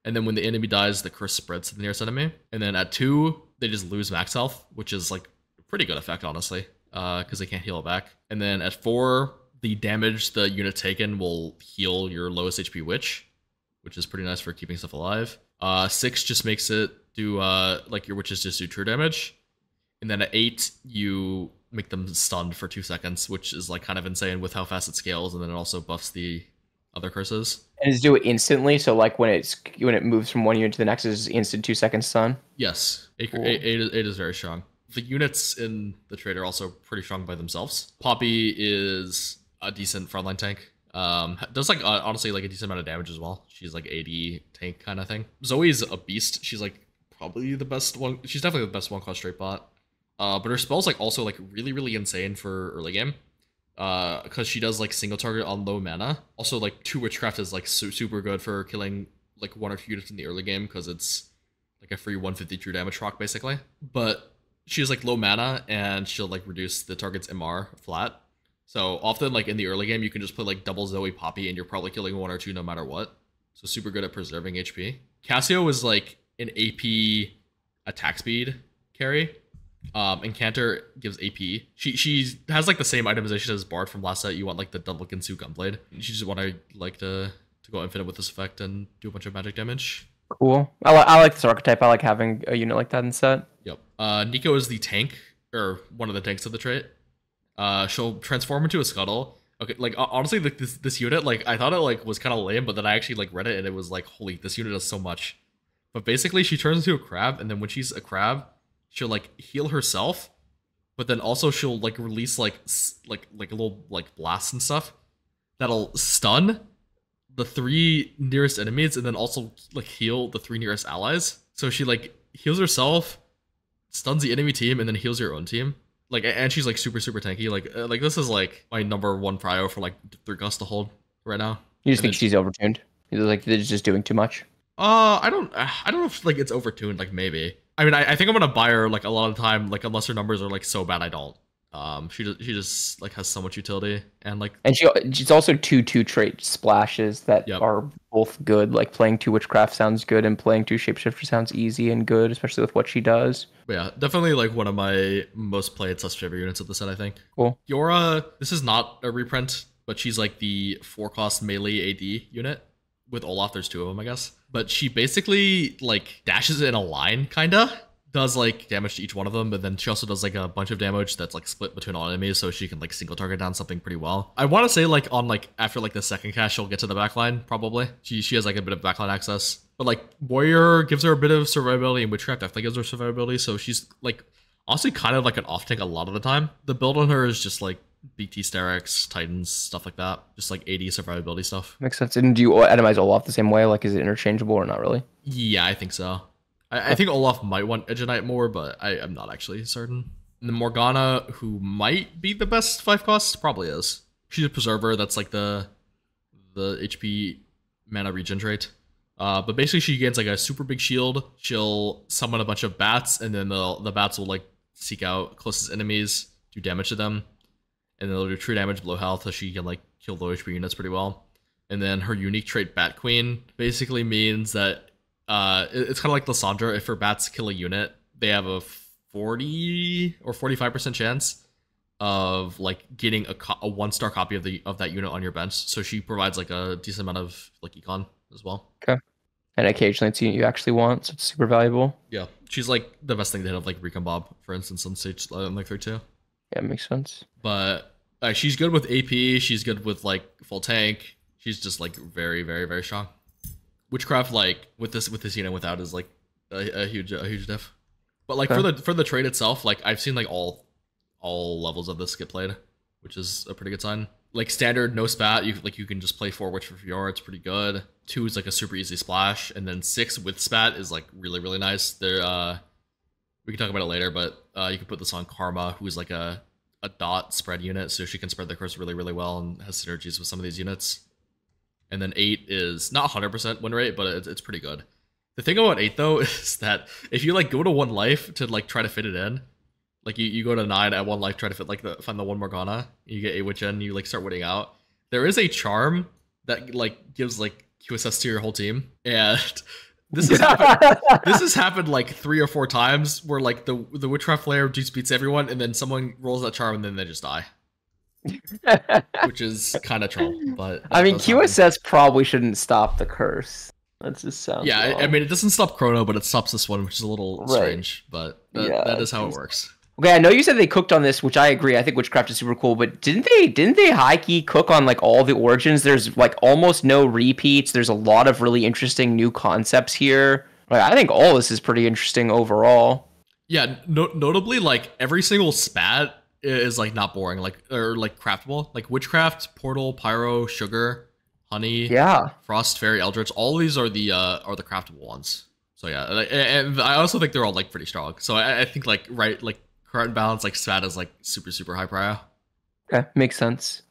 And then when the enemy dies, the curse spreads to the nearest enemy. And then at 2, they just lose max health, which is like a pretty good effect, honestly, because they can't heal it back. And then at 4, the damage the unit taken will heal your lowest HP witch, which is pretty nice for keeping stuff alive. 6 just makes it do like your witches just do true damage. And then at 8, you make them stunned for 2 seconds, which is like kind of insane with how fast it scales, and then it also buffs the other curses. And just do it instantly, so like when it moves from one unit to the next, is instant 2-second stun. Yes, 8 Cool. is very strong. The units in the trade are also pretty strong by themselves. Poppy is a decent frontline tank. Does like honestly like a decent amount of damage as well. She's like 80 tank kind of thing. Zoe's a beast. She's like probably the best one. She's definitely the best one cost straight bot. But her spell's like also like really insane for early game. Because she does like single target on low mana. Also like 2 Witchcraft is like super good for killing like 1 or 2 units in the early game, because it's like a free 150 true damage rock basically. But she has like low mana, and she'll like reduce the target's MR flat. So often like in the early game, you can just put like double Zoe Poppy, and you're probably killing 1 or 2 no matter what. So super good at preserving HP. Cassio is like an AP attack speed carry. And Cantor gives AP. She has like the same itemization as Bard from last set. You want like the double Ginsu Gunblade. She just want to like to go infinite with this effect and do a bunch of magic damage. Cool. I like this archetype. I like having a unit like that in set. Yep. Nico is the tank, or one of the tanks of the trait. She'll transform into a scuttle. Okay, like honestly, like this unit, like I thought it like was kind of lame, but then I actually like read it and it was like, holy, this unit does so much. But basically, she turns into a crab, and then when she's a crab, she'll like heal herself, but then also she'll like release like a little like blasts and stuff that'll stun the 3 nearest enemies, and then also like heal the 3 nearest allies. So she like heals herself, stuns the enemy team, and then heals your own team. Like, and she's like super tanky. Like this is like my number 1 prio for like 3 Gust to hold right now. You just think she's overtuned? You're like, they're just doing too much? I don't know if like it's overtuned. Like maybe. I mean, I think I'm gonna buy her like a lot of the time. Like unless her numbers are like so bad, I don't. She just like has so much utility, and like, and she's also 2/2 trait splashes that are both good. Like playing 2 Witchcraft sounds good, and playing 2 Shapeshifter sounds easy and good, especially with what she does. But yeah, definitely like one of my most played / favorite units of the set, I think. Cool. Yora, this is not a reprint, but she's like the 4-cost melee AD unit. With Olaf, there's 2 of them, I guess. But she basically like dashes in a line, kinda. Does like damage to each one of them, but then she also does like a bunch of damage that's like split between all enemies, so she can like single target down something pretty well. I want to say like on like after like the second cast, she'll get to the backline probably. She has like a bit of backline access, but like Warrior gives her a bit of survivability, and Witchcraft definitely gives her survivability. So she's like Honestly, kind of like an off tank a lot of the time. The build on her is just like BT Sterex, Titans, stuff like that. Just like 80 survivability stuff. Makes sense. And do you atomize Olaf the same way? Like, is it interchangeable or not really? Yeah, I think so. I think Olaf might want Edge Knight more, but I'm not actually certain. And the Morgana, who might be the best 5 cost, probably is. She's a preserver. That's like the HP mana regen trait. But basically she gains like a super big shield. She'll summon a bunch of bats, and then the bats will like seek out closest enemies, do damage to them, and then they'll do true damage below health, so she can like kill low HP units pretty well. And then her unique trait, Bat Queen, basically means that it's kind of like Lysandra. If her bats kill a unit, they have a 40 or 45% chance of like getting a 1-star copy of that unit on your bench. So she provides like a decent amount of like econ as well. Okay. And occasionally it's a unit you actually want, so it's super valuable. Yeah, she's like the best thing to hit of like Recon Bob, for instance, on stage like 32. Yeah, makes sense. But she's good with AP. She's good with like full tank. She's just like very, very, very strong. Witchcraft, like with this unit without, is like a huge diff. But like for the trade itself, like I've seen like all levels of this get played, which is a pretty good sign. Like standard, no spat, you can just play 4 Witch for Fiora. It's pretty good. 2 is like a super easy splash, and then 6 with spat is like really, really nice. There, we can talk about it later, but you can put this on Karma, who is like a dot spread unit, so she can spread the curse really, really well and has synergies with some of these units. And then 8 is not 100% win rate, but it's pretty good. The thing about 8 though is that if you like go to 1 life to like try to fit it in, like you go to 9 at 1 life, try to fit like find the 1 Morgana, you get 8 Witch in, you like start winning out. There is a charm that like gives like QSS to your whole team, and this has happened like 3 or 4 times where like the Witchcraft player just beats everyone, and then someone rolls that charm and then they just die. Which is kind of troll, but I mean, QSS probably shouldn't stop the curse. That just sounds wrong. I mean, it doesn't stop Chrono, but it stops this one, which is a little strange, but that is how it works. Okay, I know you said they cooked on this, which I agree. I think Witchcraft is super cool, but didn't they high key cook on like all the origins? There's like almost no repeats. There's a lot of really interesting new concepts here. Like, I think all this is pretty interesting overall. Yeah, notably, like every single spat is like not boring, like or like craftable. Like Witchcraft, Portal, Pyro, Sugar, Honey, Frost, Fairy, Eldritch. All of these are the craftable ones. So yeah, and I also think they're all like pretty strong. So I think like current balance, like spat is like super, super high prio. Okay, makes sense.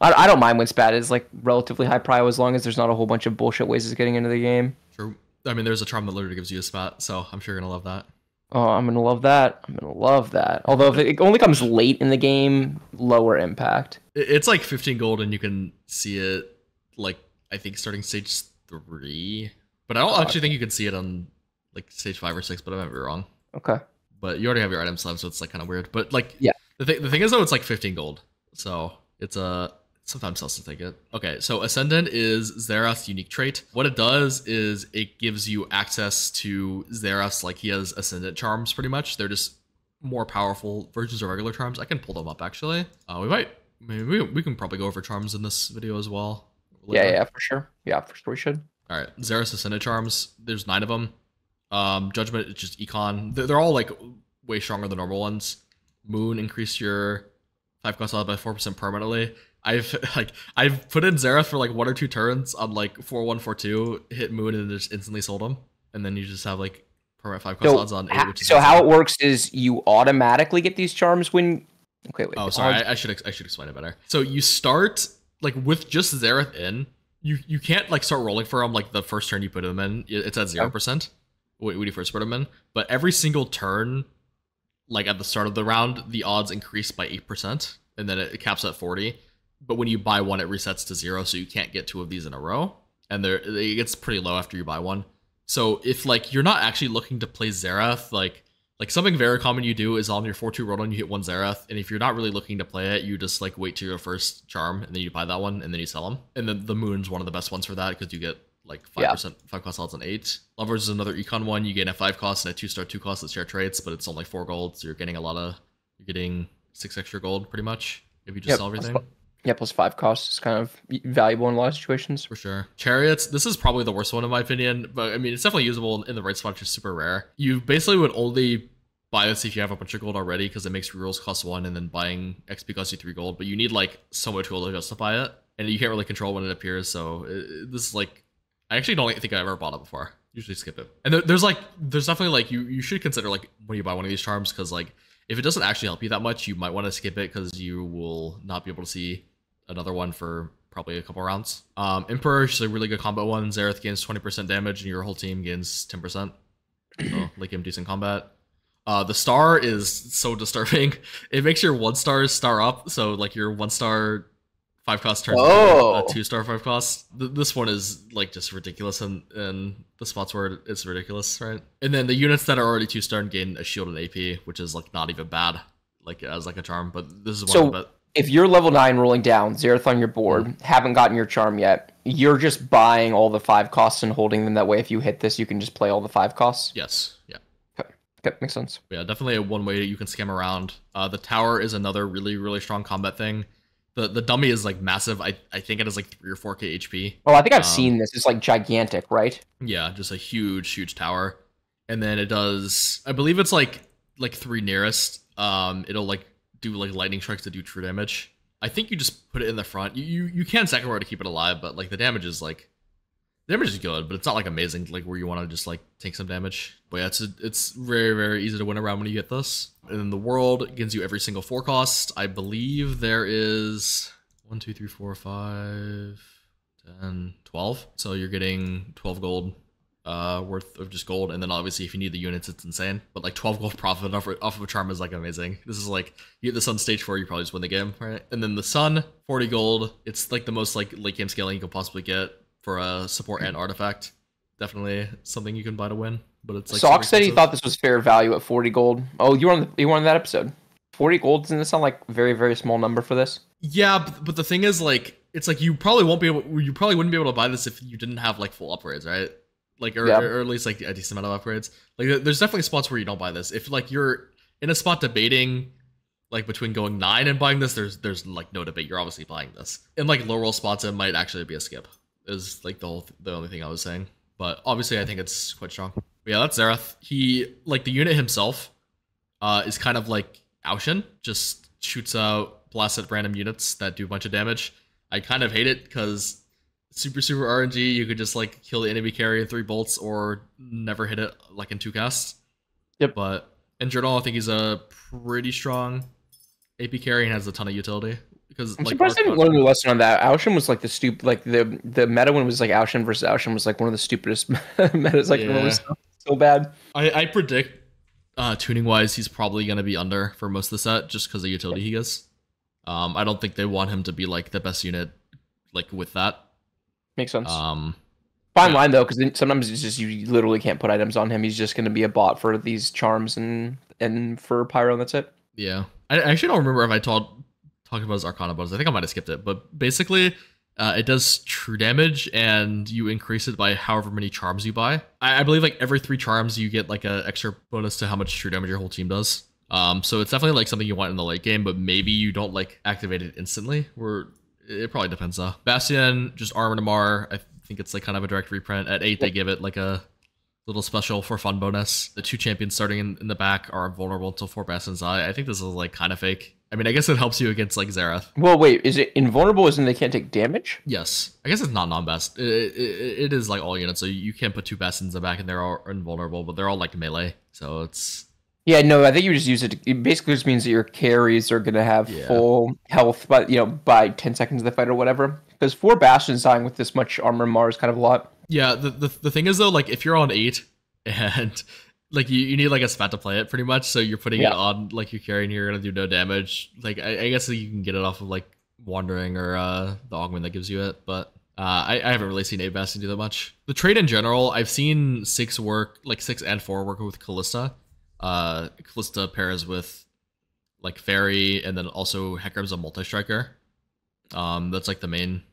I don't mind when spat is like relatively high prio as long as there's not a whole bunch of bullshit ways of getting into the game. True. I mean, there's a charm that literally gives you a spat, so I'm sure you're gonna love that. Oh, I'm gonna love that. I'm gonna love that. Although if it only comes late in the game, lower impact. It's like 15 gold, and you can see it like I think starting stage 3. But I don't actually think you can see it on like stage 5 or 6. But I might be wrong. Okay. But you already have your item slab, so it's like kind of weird. But like, yeah, the thing is though, it's like 15 gold, so it's sometimes helps to take it. Okay, so Ascendant is Xerath's unique trait. What it does is it gives you access to Xerath's, like he has Ascendant charms pretty much. They're just more powerful versions of regular charms. I can pull them up actually. We can probably go over charms in this video as well. Yeah, for sure. Yeah, for sure we should. All right, Xerath's Ascendant charms. There's 9 of them. Judgment is just econ. They're all like way stronger than normal ones. Moon, increase your 5 cost by 4% permanently. I've put in Xerath for like 1 or 2 turns on like 4-1, 4-2, hit Moon and just instantly sold them, and then you just have like permanent 5 cost odds on 8. So how it works is you automatically get these charms when. Okay, wait. Oh, sorry. I should explain it better. So you start like with just Xerath in. You can't like start rolling for them like the first turn you put them in. It's at 0%. When you first put them in, but every single turn, like at the start of the round, the odds increase by 8%, and then it caps at 40. But when you buy one, it resets to 0, so you can't get 2 of these in a row, and it gets pretty low after you buy one. So if like you're not actually looking to play Xerath, like something very common you do is on your 4-2 roll you hit 1 Xerath, and if you're not really looking to play it, you just like wait to your first charm, and then you buy that one, and then you sell them. And then the Moon's one of the best ones for that because you get like 5% 5 cost odds on 8. Lovers is another econ one. You gain a 5 cost and a 2-star 2 cost that share traits, but it's only 4 gold, so you're getting 6 extra gold pretty much if you just sell everything. Yeah, plus 5 costs is kind of valuable in a lot of situations. For sure. Chariots, this is probably the worst one in my opinion, but I mean it's definitely usable in the right spot, just super rare. You basically would only buy this if you have a bunch of gold already, because it makes rerolls cost 1 and then buying XP costs you 3 gold. But you need like so much gold to justify it, and you can't really control when it appears. So this is like, I actually don't think I ever bought it before. Usually skip it. And there's definitely like you should consider like when you buy one of these charms, because like if it doesn't actually help you that much, you might want to skip it because you will not be able to see another one for probably a couple rounds. Emperor is a really good combo one. Xerath gains 20% damage and your whole team gains 10%. So like him decent combat. The star is so disturbing. It makes your 1-star star up, so like your 1-star 5 cost turns into a 2-star 5 cost. This one is like just ridiculous, and the spots where it's ridiculous, right? And then the units that are already 2-star gain a shield and AP, which is like not even bad, like as like a charm. But this is one of the if you're level 9 rolling down, Xerath on your board, haven't gotten your charm yet, you're just buying all the 5 costs and holding them. That way, if you hit this, you can just play all the 5 costs. Yes. Yeah. Okay, makes sense. Yeah, definitely one way you can scam around. The tower is another really, really strong combat thing. The dummy is like massive. I think it has like 3 or 4k HP. Oh, I think I've seen this. It's like gigantic, right? Yeah, just a huge tower. And then it does, I believe it's like 3 nearest. It'll like do like lightning strikes to do true damage. I think you just put it in the front. You can second row to keep it alive, but like the damage is good, but it's not like amazing, like where you want to just like take some damage. But yeah, it's very, very easy to win around when you get this. And then the world gives you every single 4 cost. I believe there is 1, 2, 3, 4, 5, 10, 12. So you're getting 12 gold worth of just gold, and then obviously if you need the units, it's insane. But like 12 gold profit off of a charm is like amazing. This is like, you get this on stage 4, you probably just win the game, right? And then the sun, 40 gold. It's like the most like late game scaling you could possibly get for a support and artifact. Definitely something you can buy to win. But it's like Sock said he thought this was fair value at 40 gold. Oh, you were on that episode. 40 gold, doesn't it sound like a very, very small number for this? Yeah, but the thing is, like, it's like you probably wouldn't be able to buy this if you didn't have like full upgrades, right? Like, or at least like a decent amount of upgrades. Like, there's definitely spots where you don't buy this. If like you're in a spot debating like between going 9 and buying this, there's like no debate. You're obviously buying this. In like low roll spots, it might actually be a skip. Is like the only thing I was saying. But obviously, I think it's quite strong. But yeah, that's Xerath. He, like, the unit himself is kind of like Aushin, just shoots out blasts at random units that do a bunch of damage. I kind of hate it because super RNG, you could just like kill the enemy carry in 3 bolts or never hit it like in 2 casts. Yep. But in general, I think he's a pretty strong AP carry and has a ton of utility. Because I'm like, surprised I didn't learn a lesson on that. Aushin was like the meta one was like Aushin versus Aushin was like one of the stupidest metas. Like, it was so bad. I predict tuning wise, he's probably gonna be under for most of the set just because of the utility he gets. I don't think they want him to be like the best unit, like with that. Makes sense. Fine line though, because sometimes it's just you literally can't put items on him. He's just gonna be a bot for these charms and for Pyro, and that's it. Yeah, I actually don't remember if I talked about his Arcana bonus. I think I might have skipped it, but basically, it does true damage, and you increase it by however many charms you buy. I believe like every 3 charms, you get like an extra bonus to how much true damage your whole team does. So it's definitely like something you want in the late game, but maybe you don't like activate it instantly. It probably depends though. Bastion, just Armor to Mar. I think it's like kind of a direct reprint. At 8, they give it like a little special for fun bonus. The 2 champions starting in the back are vulnerable until 4 Bastions die. I think this is like kind of fake. I mean, I guess it helps you against like Xerath. Well, wait, is it invulnerable as in they can't take damage? Yes. I guess it's not non-best. It is like all units, so you can't put 2 Bastions in the back and they're all invulnerable, but they're all like melee, so it's... Yeah, no, I think you just use it. It basically just means that your carries are going to have full health by 10 seconds of the fight or whatever. Because 4 Bastions dying with this much armor Mar is kind of a lot. Yeah, the thing is though, like if you're on 8 and... Like, you need, like, a spat to play it, pretty much, so you're putting it on, like, your carry, and you're gonna do no damage. Like, I guess you can get it off of, like, Wandering or the Augment that gives you it, but I haven't really seen 8 Bastion do that much. The trade in general, I've seen 6 work, like, 6 and 4 work with Callista. Callista pairs with, like, Fairy, and then also Hecarim's a multi-striker. That's, like, the main...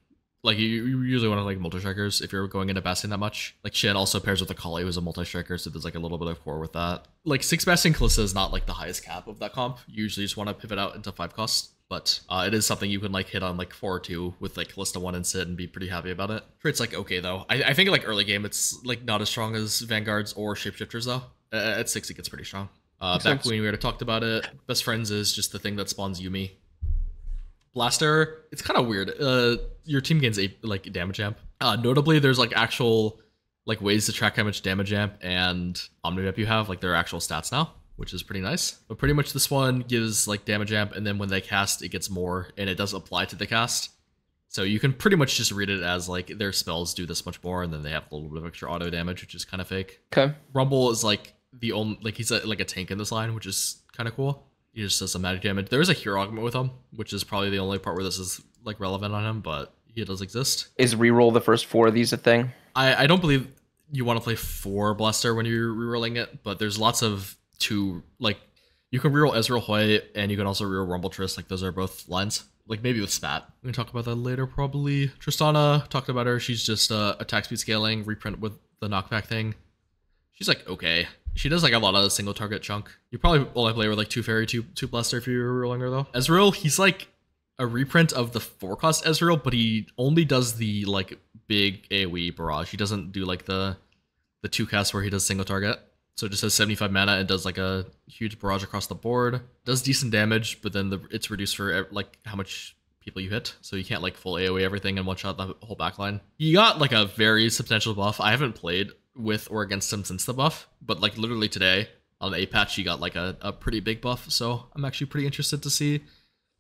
Like, you usually want to, like, multi-strikers if you're going into Bastion that much. Like, Shen also pairs with Akali, who's a multi-striker, so there's, like, a little bit of core with that. Like, 6 Bastion Callista is not, like, the highest cap of that comp. You usually just want to pivot out into 5 cost. But it is something you can, like, hit on, like, 4 or 2 with, like, Callista 1 and Sid and be pretty happy about it. It's, like, okay, though. I think, like, early game, it's, like, not as strong as Vanguards or Shapeshifters, though. At 6, it gets pretty strong. Makes Back sense. when we already talked about it. Best friends is just the thing that spawns Yumi. Blaster, it's kind of weird. Your team gains a like damage amp. Notably, there's like actual like ways to track how much damage amp and omnimap you have. Like there are actual stats now, which is pretty nice. But pretty much this one gives like damage amp, and then when they cast, it gets more, and it does apply to the cast. So you can pretty much just read it as like their spells do this much more, and then they have a little bit of extra auto damage, which is kind of fake. Okay. Rumble is like the only like he's like a tank in this line, which is kind of cool. He just does some magic damage. There is a hero augment with him, which is probably the only part where this is like relevant on him, but he does exist. Is reroll the first 4 of these a thing? I don't believe you want to play 4 Blaster when you're rerolling it, but there's lots of 2 like you can reroll Ezreal Hoy and you can also reroll Rumble Triss. Like those are both lines. Like maybe with Spat. We can talk about that later probably. Tristana, talked about her. She's just attack speed scaling, reprint with the knockback thing. She's like okay. She does like a lot of single target chunk. You probably only play with like 2 Fairy, 2 Blaster if you're rolling her though. Ezreal, he's like a reprint of the 4-cost Ezreal, but he only does the like big AoE barrage. He doesn't do like the 2 cast where he does single target. So it just has 75 mana and does like a huge barrage across the board. Does decent damage, but then it's reduced for like how much people you hit. So you can't like full AoE everything and one shot the whole backline. He got like a very substantial buff. I haven't played with or against him since the buff, but like literally today on the A patch he got like a pretty big buff. So I'm actually pretty interested to see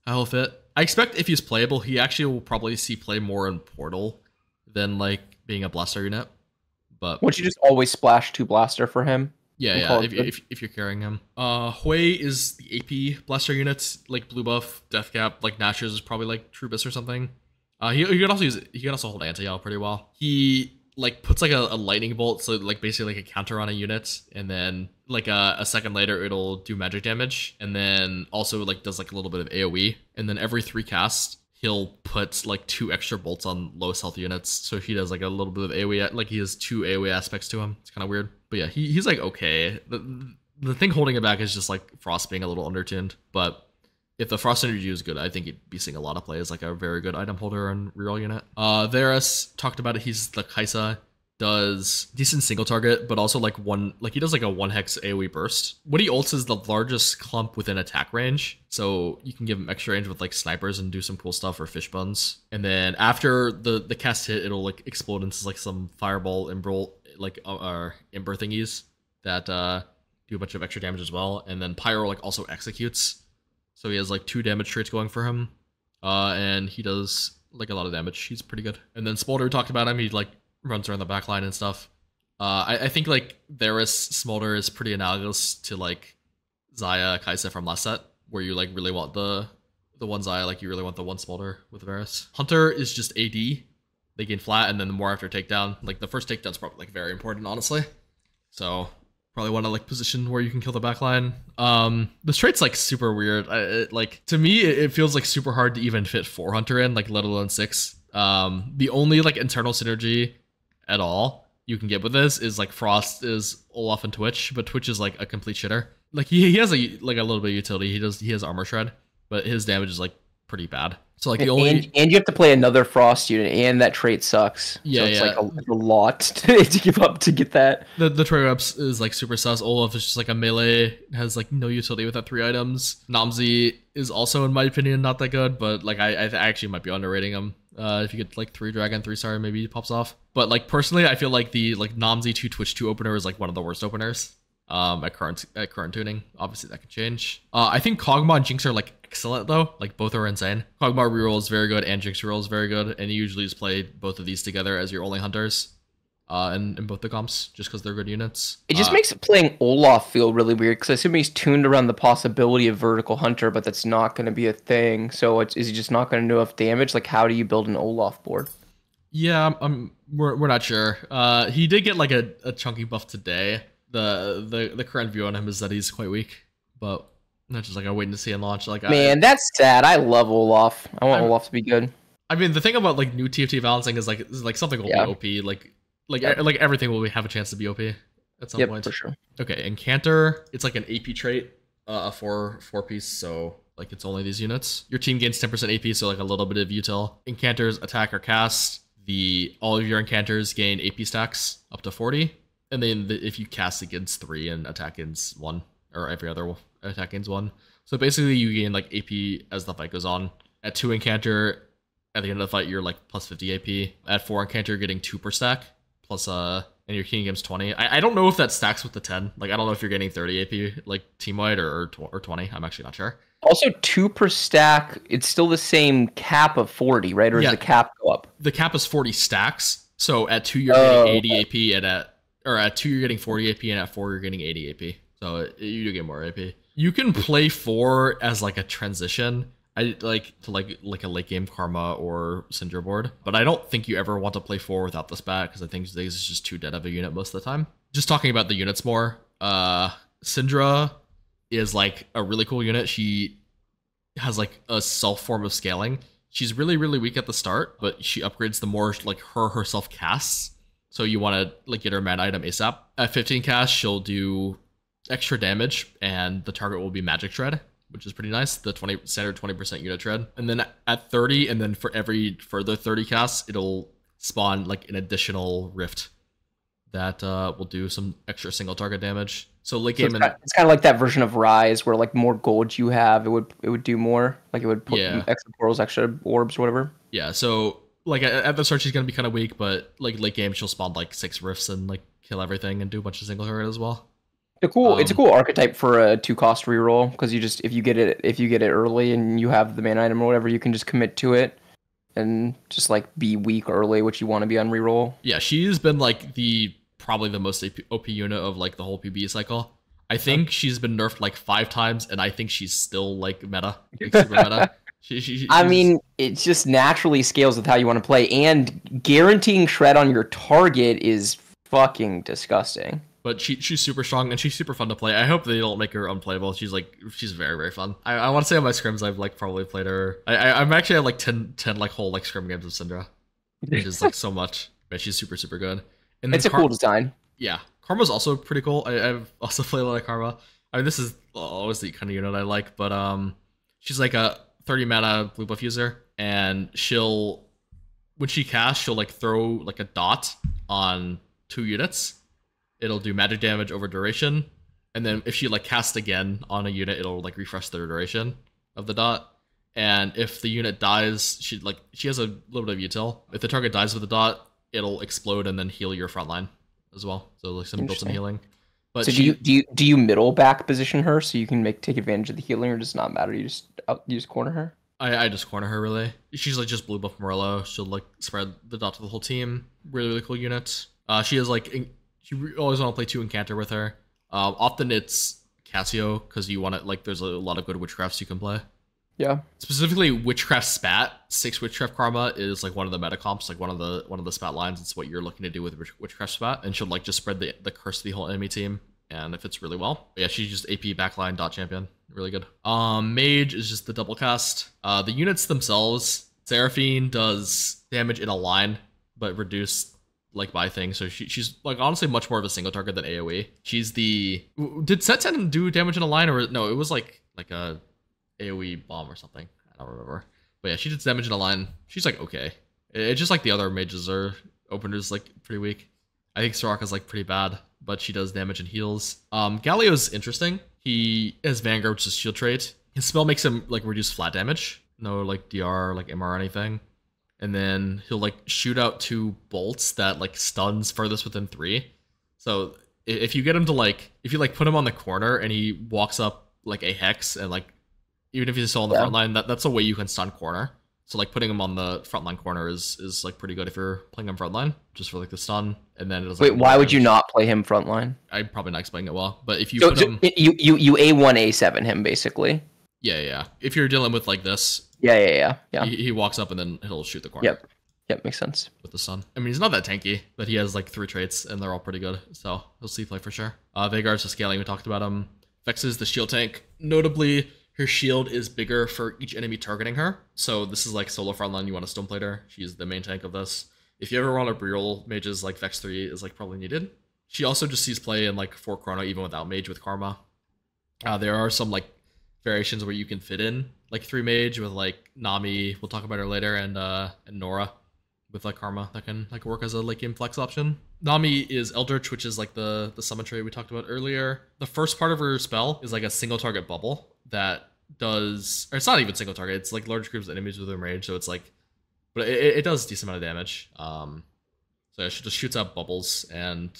how he'll fit. I expect if he's playable, he actually will probably see play more in Portal than like being a Blaster unit. But Would you just always splash 2 Blaster for him? yeah, if you're carrying him. Hui is the AP Blaster units, like blue buff, death cap, like Nashor's is probably like Trubis or something. He can also hold anti-yell pretty well. He like puts like a lightning bolt, so like basically like a counter on a unit, and then like a second later it'll do magic damage, and then also like does like a little bit of AoE, and then every 3 casts he'll put like 2 extra bolts on lowest health units, so he does like a little bit of AoE, like he has 2 AoE aspects to him. It's kind of weird, but yeah, he's like okay. The thing holding it back is just like Frost being a little undertuned, but if the Frost energy is good, I think he'd be seeing a lot of play as like a very good item holder and reroll unit. Varus, talked about it, he's the Kaisa, does decent single target, but also like he does like a 1 hex AoE burst. What he ults is the largest clump within attack range, so you can give him extra range with like snipers and do some cool stuff or fish buns. And then after the cast hit, it'll like explode into like some fireball ember like ember thingies that do a bunch of extra damage as well. And then Pyro like also executes. So he has like 2 damage traits going for him. And he does like a lot of damage. He's pretty good. And then Smolder, talked about him. He like runs around the backline and stuff. I think like Varus Smolder is pretty analogous to like Xayah Kaisa from last set, where you like really want the one Xayah, like you really want the one Smolder with Varus. Hunter is just AD. They gain flat and then more after takedown. Like the first takedown's probably like very important, honestly. So probably want to like position where you can kill the backline. This trait's like super weird. Like to me, it feels like super hard to even fit 4 Hunter in, like let alone 6. The only like internal synergy at all you can get with this is like Frost is Olaf and Twitch, but Twitch is like a complete shitter. Like he has a little bit of utility. He has armor shred, but his damage is like pretty bad. So like the only and you have to play another Frost unit, and that trait sucks. Yeah, so it's yeah. like a lot to give up to get that. The trade ups is like super sus. Olaf is just like a melee, has like no utility without 3 items. Namzi is also, in my opinion, not that good, but like I actually might be underrating him. If you get like 3 dragon, 3 star, maybe he pops off. But like personally, I feel like the like Namzi 2 Twitch 2 opener is like one of the worst openers. At current tuning. Obviously that could change. I think Kog'Maw and Jinx are like excellent though. Like both are insane. Kog'Maw reroll is very good and Jinx reroll is very good, and you usually just play both of these together as your only hunters. In both the comps, just because they're good units. It just makes playing Olaf feel really weird, because I assume he's tuned around the possibility of vertical hunter, but that's not going to be a thing. So is he just not going to do enough damage? Like, how do you build an Olaf board? Yeah, we're not sure. He did get like a chunky buff today. The current view on him is that he's quite weak, but that's just like a waiting to see in launch. Like Man, that's sad. I love Olaf. I want Olaf to be good. I mean, the thing about like new TFT balancing is like something will be OP. Like everything will have a chance to be OP at some point. For sure. Okay, Incanter, it's like an AP trait, a four piece, so like it's only these units. Your team gains 10% AP, so like a little bit of util. Incanters attack or cast. All of your Incanters gain AP stacks up to 40. And then if you cast against 3 and attack against 1, or every other attack gains 1. So basically, you gain like AP as the fight goes on. At 2 Incanter, at the end of the fight, you're like plus 50 AP. At 4 Incanter, you're getting 2 per stack, plus and your King games 20. I don't know if that stacks with the 10. Like, I don't know if you're getting 30 AP, like, team-wide or 20. I'm actually not sure. Also, 2 per stack, it's still the same cap of 40, right? Or does the cap go up? The cap is 40 stacks. So at 2, you're getting 80 AP, and at 2, you're getting 40 AP, and at 4, you're getting 80 AP. So you do get more AP. You can play 4 as, like, a transition. I like to like a late game Karma or Syndra board, but I don't think you ever want to play 4 without this bat because I think this is just too dead of a unit most of the time. Just talking about the units more, Syndra is like a really cool unit. She has like a self form of scaling. She's really weak at the start, but she upgrades the more like herself casts. So you want to like get her mana item ASAP. At 15 cast, she'll do extra damage, and the target will be Magic Tread, which is pretty nice. The standard 20% unit tread. And then at 30, and then for every further 30 casts, it'll spawn like an additional rift that will do some extra single target damage. So late game, it's kind of like that version of Rise, where like more gold you have, it would do more. Like it would put extra portals, extra orbs, or whatever. Yeah. So like at the start, she's gonna be kind of weak, but like late game, she'll spawn like 6 rifts and like kill everything and do a bunch of single target as well. It's a cool archetype for a 2-cost reroll because you just if you get it early and you have the main item or whatever, you can just commit to it and just like be weak early, which you want to be on reroll. Yeah, she's been like probably the most OP unit of like the whole PBE cycle. I think she's been nerfed like 5 times, and I think she's still like meta, like super meta. I mean, it just naturally scales with how you want to play, and guaranteeing shred on your target is fucking disgusting. But she's super strong and she's super fun to play. I hope they don't make her unplayable. She's very fun. I want to say on my scrims I've like probably played her. I'm actually at like 10 like whole like scrim games of Syndra, which is like so much. But she's super good. And it's a cool design. Yeah, Karma's also pretty cool. I've also played a lot of Karma. I mean, this is always the kind of unit I like. But she's like a 30 mana blue buff user, and when she casts, she'll like throw like a dot on 2 units. It'll do magic damage over duration, and then if she like casts again on a unit, it'll like refresh the duration of the dot. And if the unit dies, she has a little bit of util. If the target dies with the dot, it'll explode and then heal your front line as well. So like some built-in healing. But so do you middle back position her so you can take advantage of the healing, or does it not matter? You just corner her. I just corner her really. She's like just blue buff Morello. She'll like spread the dot to the whole team. Really cool unit. She has like. You always want to play 2 Incanter with her. Often it's Cassio because you want to like. There's a lot of good witchcrafts you can play. Yeah. Specifically, witchcraft spat 6 witchcraft karma is like one of the meta comps, like one of the spat lines. It's what you're looking to do with witchcraft spat, and she'll like just spread the curse to the whole enemy team, and it fits really well. But yeah, she's just AP backline dot champion, really good. Mage is just the double cast. The units themselves, Seraphine does damage in a line, but reduced like by thing, so she's like honestly much more of a single target than AoE. She's did Set 10 do damage in a line, or no, it was like a AoE bomb or something, I don't remember. But yeah, she did damage in a line. She's like okay. It's just like the other mages or openers like pretty weak. I think Soraka's like pretty bad, but she does damage and heals. Galio's interesting. He has Vanguard, which is shield trait. His spell makes him like reduce flat damage, no like DR like MR or anything. And then he'll like shoot out 2 bolts that like stuns furthest within 3. So if you get him to like, if you like put him on the corner and he walks up like a hex, and like even if he's still on the front line, that's a way you can stun corner. So like putting him on the front line corner is like pretty good if you're playing him front line, just for like the stun. And then it was like, wait, why would you not play him front line? I'm probably not explaining it well, but if you put him, you A1 A7 him basically. Yeah. If you're dealing with like this. Yeah. He walks up and then he'll shoot the corner. Yep, makes sense. With the sun. I mean, he's not that tanky, but he has like 3 traits and they're all pretty good. So he'll see play for sure. Veigar's the scaling, we talked about him. Vex is the shield tank. Notably, her shield is bigger for each enemy targeting her. So this is like solo frontline, you want to stoneplate her. She's the main tank of this. If you ever want to reroll mages, like Vex 3 is like probably needed. She also just sees play in like 4 chrono even without mage with Karma. There are some like variations where you can fit in like 3 mage with like Nami, we'll talk about her later, and Nora. with like Karma that can like work as a late game flex option. Nami is Eldritch, which is like the summon trait we talked about earlier. The first part of her spell is like a single target bubble that does, or it's not even single target. It's like large groups of enemies within range, so it's like, but it does a decent amount of damage. So it just shoots out bubbles and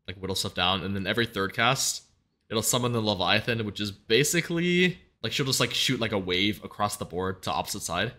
like whittle stuff down, and then every third cast, it'll summon the Leviathan, which is basically like she'll just like shoot like a wave across the board to opposite side,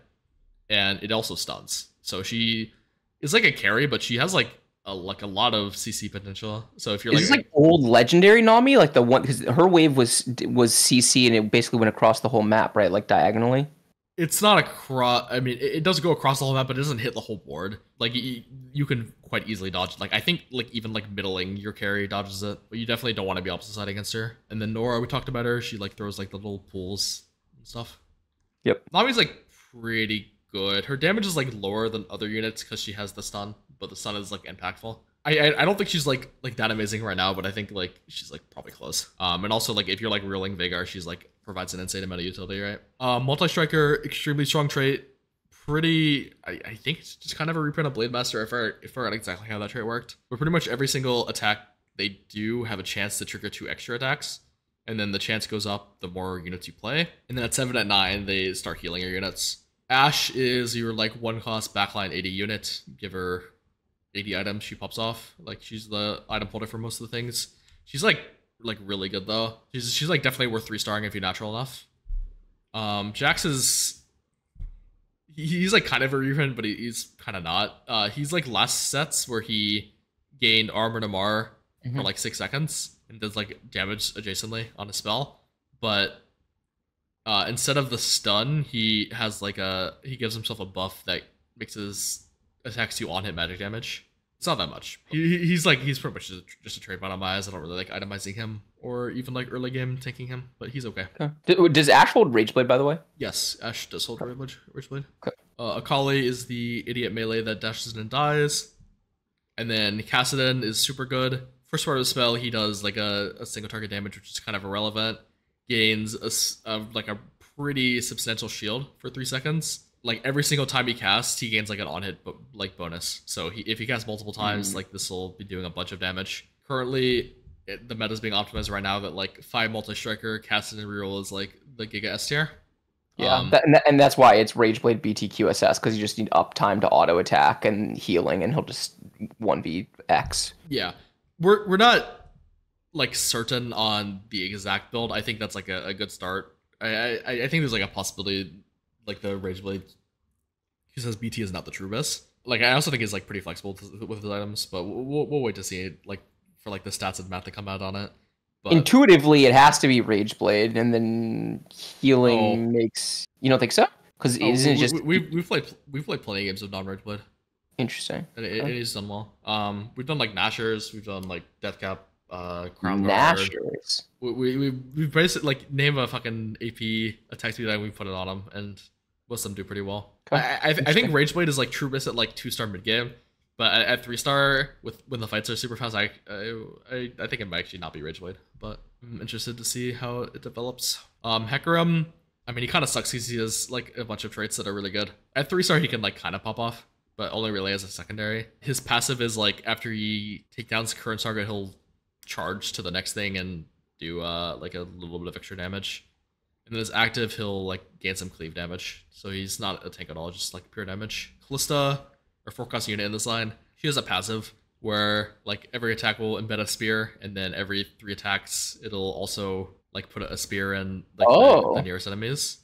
and it also stuns. So she is like a carry, but she has like a lot of CC potential. So if you're Is this like old legendary Nami, like the one because her wave was CC and it basically went across the whole map, right? Like diagonally. it's not across. I mean, it does go across the whole map, but it doesn't hit the whole board. Like you can quite easily dodge. Like I think like even like middling your carry dodges it, but you definitely don't want to be opposite side against her. And then Nora, we talked about her. She like throws like the little pools and stuff. Yep. Nami's like pretty good. Her damage is like lower than other units because she has the stun, but the stun is like impactful. I don't think she's like that amazing right now, but I think like she's like probably close. And also like if you're like reeling Veigar, she's like provides an insane amount of utility, right? Multi-striker, extremely strong trait. Pretty, I think it's just kind of a reprint of Blade Master. I forgot exactly how that trait worked. But pretty much every single attack they do have a chance to trigger 2 extra attacks. And then the chance goes up the more units you play. And then at 7 and 9, they start healing your units. Ashe is your like 1-cost backline 80 unit. Give her 80 items, she pops off. Like she's the item holder for most of the things. She's like really good though. She's like definitely worth 3-starring if you're natural enough. Jax is he's like kind of a reprint, but he's kind of not. He's like last sets where he gained Armor Namar for like 6 seconds and does like damage adjacently on a spell, but instead of the stun, he has like he gives himself a buff that makes his attacks do on-hit magic damage. It's not that much. He's pretty much just a trade bot on my eyes. I don't really like itemizing him or even like early game tanking him, but he's okay. Does Ashe hold Rageblade, by the way? Yes, Ashe does hold Rageblade. Okay. Akali is the idiot melee that dashes in and dies. And then Kassadin is super good. First part of the spell, he does like a single target damage, which is kind of irrelevant. Gains like a pretty substantial shield for 3 seconds. Like every single time he casts, he gains like an on-hit like bonus. So if he casts multiple times, like this will be doing a bunch of damage. Currently, the meta is being optimized right now that like 5 multi-striker casted in reroll is like the Giga S tier. Yeah, and that's why it's Rageblade BTQSS, because you just need uptime to auto attack and healing, and he'll just 1vX. Yeah, we're not like certain on the exact build. I think that's like a good start. I think there's like a possibility like the Rageblade, he says BT is not the true best. Like I also think he's like pretty flexible with his items, but we'll wait to see it, like for like the stats and math to come out on it. But intuitively, it has to be Rageblade, and then healing makes. You don't think so? Because isn't it just we've played plenty of games of non-Rageblade. Interesting. And it is done well. We've done like Nashers, we've done like Deathcap, Crown Nashers. We basically like name a fucking AP attack speed and we put it on them, and most of them do pretty well. Okay. I think Rageblade is like true risk at like 2-star mid game, but at 3-star when the fights are super fast, I think it might actually not be Rageblade, but I'm interested to see how it develops. Hecarim, I mean he kind of sucks because he has like a bunch of traits that are really good. At 3-star he can like kind of pop off, but only really as a secondary. His passive is like after he takedowns current target, he'll charge to the next thing and do like a little bit of extra damage. And then his active, he'll like gain some cleave damage. So he's not a tank at all, just like pure damage. Callista, our forecast unit in this line, she has a passive where like every attack will embed a spear, and then every 3 attacks it'll also like put a spear in like the nearest enemies.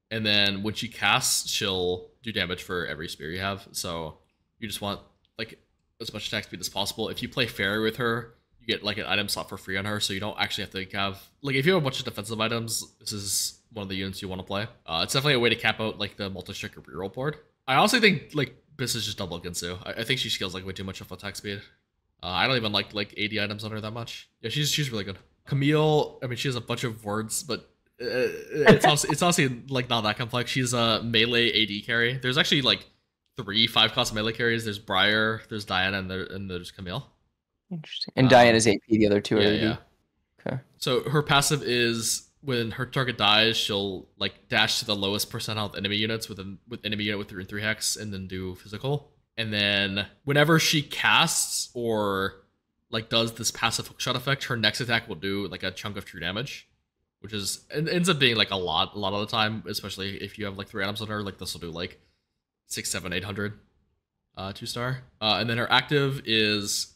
And then when she casts, she'll do damage for every spear you have. So you just want like as much attack speed as possible. If you play Fairy with her, you get like an item slot for free on her, so you don't actually have to have like if you have a bunch of defensive items, this is one of the units you want to play. It's definitely a way to cap out like the multi-striker reroll board. I honestly think like this is just double Ginsu. I think she scales like way too much of attack speed. I don't even like 80 items on her that much. Yeah, she's really good. Camille, I mean she has a bunch of words, but it's honestly like not that complex. She's a melee AD carry. There's actually like 3 5-cost melee carries. There's Briar, there's Diana, and there's Camille. Interesting. And Diana's AP, the other 2 are AD. Yeah. Okay. So her passive is when her target dies, she'll like dash to the lowest percentile of enemy units with enemy unit with 3 hex, and then do physical. And then whenever she casts or like does this passive hookshot effect, her next attack will do like a chunk of true damage, which is it ends up being like a lot of the time, especially if you have like 3 items on her. Like this will do like 6, 7, 800 2-star. And then her active is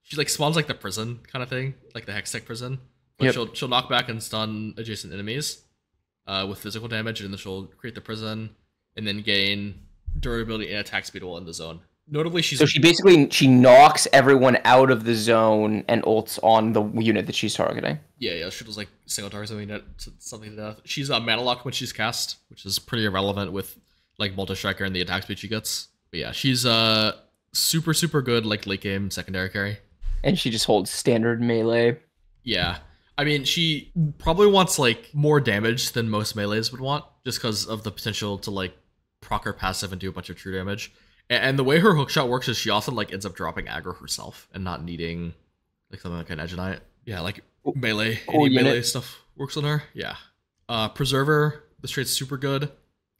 she like spawns like the prison kind of thing, like the Hextech prison. But she'll knock back and stun adjacent enemies with physical damage, and then she'll create the prison and then gain durability and attack speed while in the zone. Notably, she basically knocks everyone out of the zone and ults on the unit that she's targeting. Yeah, she does like single target something to death. She's a mana lock when she's cast, which is pretty irrelevant with like multi striker and the attack speed she gets. But yeah, she's super good like late game secondary carry. And she just holds standard melee. Yeah. I mean, she probably wants like more damage than most melees would want, just because of the potential to like proc her passive and do a bunch of true damage. And the way her hookshot works is she often like ends up dropping aggro herself and not needing like something like an Edge Knight. Yeah, like melee, any melee stuff works on her. Yeah. Preserver, this trait's super good.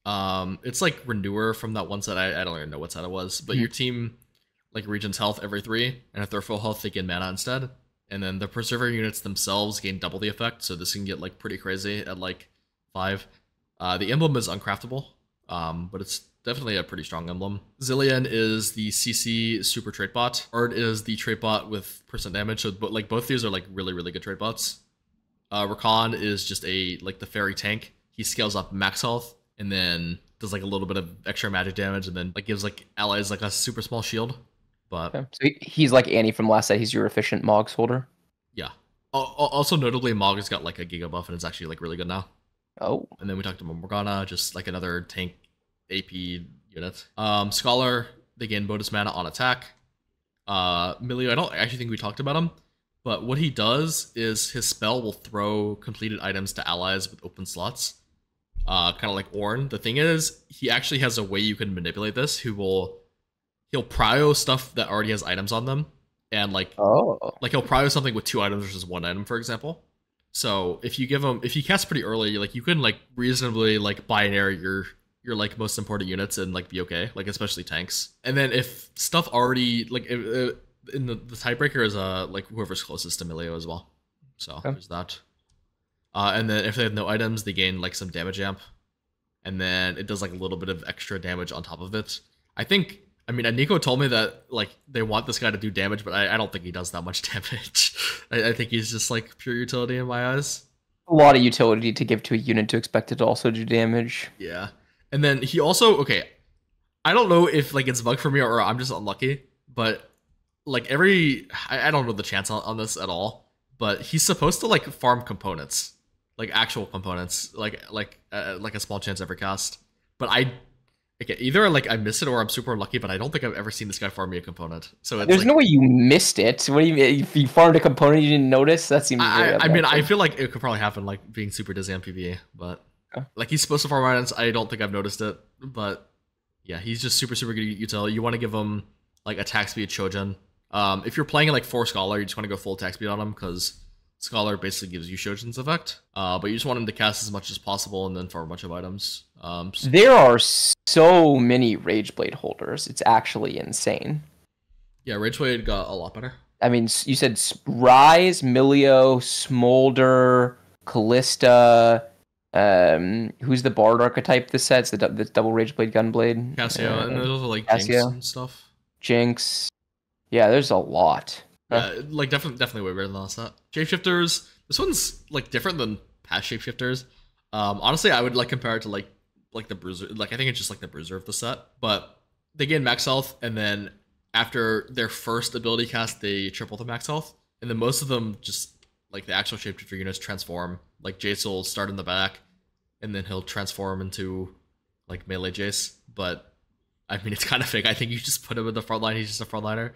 It's like Renewer from that one set. I don't even know what set it was, but your team like regens health every 3, and if they're full health, they gain mana instead. And then the Preserver units themselves gain double the effect, so this can get like pretty crazy at like 5. The emblem is uncraftable, but it's definitely a pretty strong emblem. Zilean is the CC super trait bot. Art is the trait bot with % damage, so but both these are like really good trait bots. Rakan is just like the fairy tank. He scales up max health and then does like a little bit of extra magic damage, and then like gives like allies like a super small shield. But so he's like Annie from last set. He's your efficient Mog's holder. Yeah. Also notably, Mog has got like a Giga buff, and it's actually like really good now. Oh. And then we talked about Morgana, just like another tank AP unit. Scholar, they gain bonus mana on attack. Milio, I don't actually think we talked about him, but what he does is his spell will throw completed items to allies with open slots. Kind of like Ornn. The thing is, he actually has a way you can manipulate this. He'll prio stuff that already has items on them, and like he'll prio something with 2 items versus 1 item, for example. So if you cast pretty early, like you can like reasonably like binary your like most important units and like be okay, like especially tanks. And then if stuff already like in the tiebreaker is like whoever's closest to Milio as well. So there's that. And then if they have no items, they gain like some damage amp, and then it does like a little bit of extra damage on top of it. I mean, Nico told me that like they want this guy to do damage, but I don't think he does that much damage. I think he's just like pure utility in my eyes. A lot of utility to give to a unit to expect it to also do damage. Yeah. And then he also, okay, I don't know if like it's bug for me or I'm just unlucky, but like I don't know the chance on this at all, but he's supposed to like farm components, like actual components, like a small chance every cast. But either like I miss it or I'm super unlucky, but I don't think I've ever seen this guy farm me a component. So it's there's no way you missed it. What do you mean? If you farmed a component you didn't notice? That seems. I mean, I feel like it could probably happen, like being super dizzy on PvE, but like he's supposed to farm items. I don't think I've noticed it, but yeah, he's just super good util. You want to give him like attack speed Shojin. If you're playing like 4 Scholar, you just want to go full attack speed on him because Scholar basically gives you Shojin's effect. But you just want him to cast as much as possible and then farm a bunch of items. There are so many Rageblade holders. It's actually insane. Yeah, Rageblade got a lot better. I mean, you said Rise, Milio, Smolder, Callista. Who's the Bard archetype this set's the double Rageblade Gunblade? Cassio, and there's also like Cassio. Jinx and stuff. Jinx. Yeah, there's a lot. Like definitely way better than the last set. Shapeshifters. This one's like different than past shapeshifters. Honestly, I would like compare it to like the Bruiser. Like I think it's just like the Bruiser of the set, but they gain max health, and then after their first ability cast, they triple the max health, and then most of them just like the actual shapeshifter units transform. Like Jace will start in the back, and then he'll transform into like melee Jace. But I mean, it's kind of fake. I think you just put him in the front line. He's just a frontliner.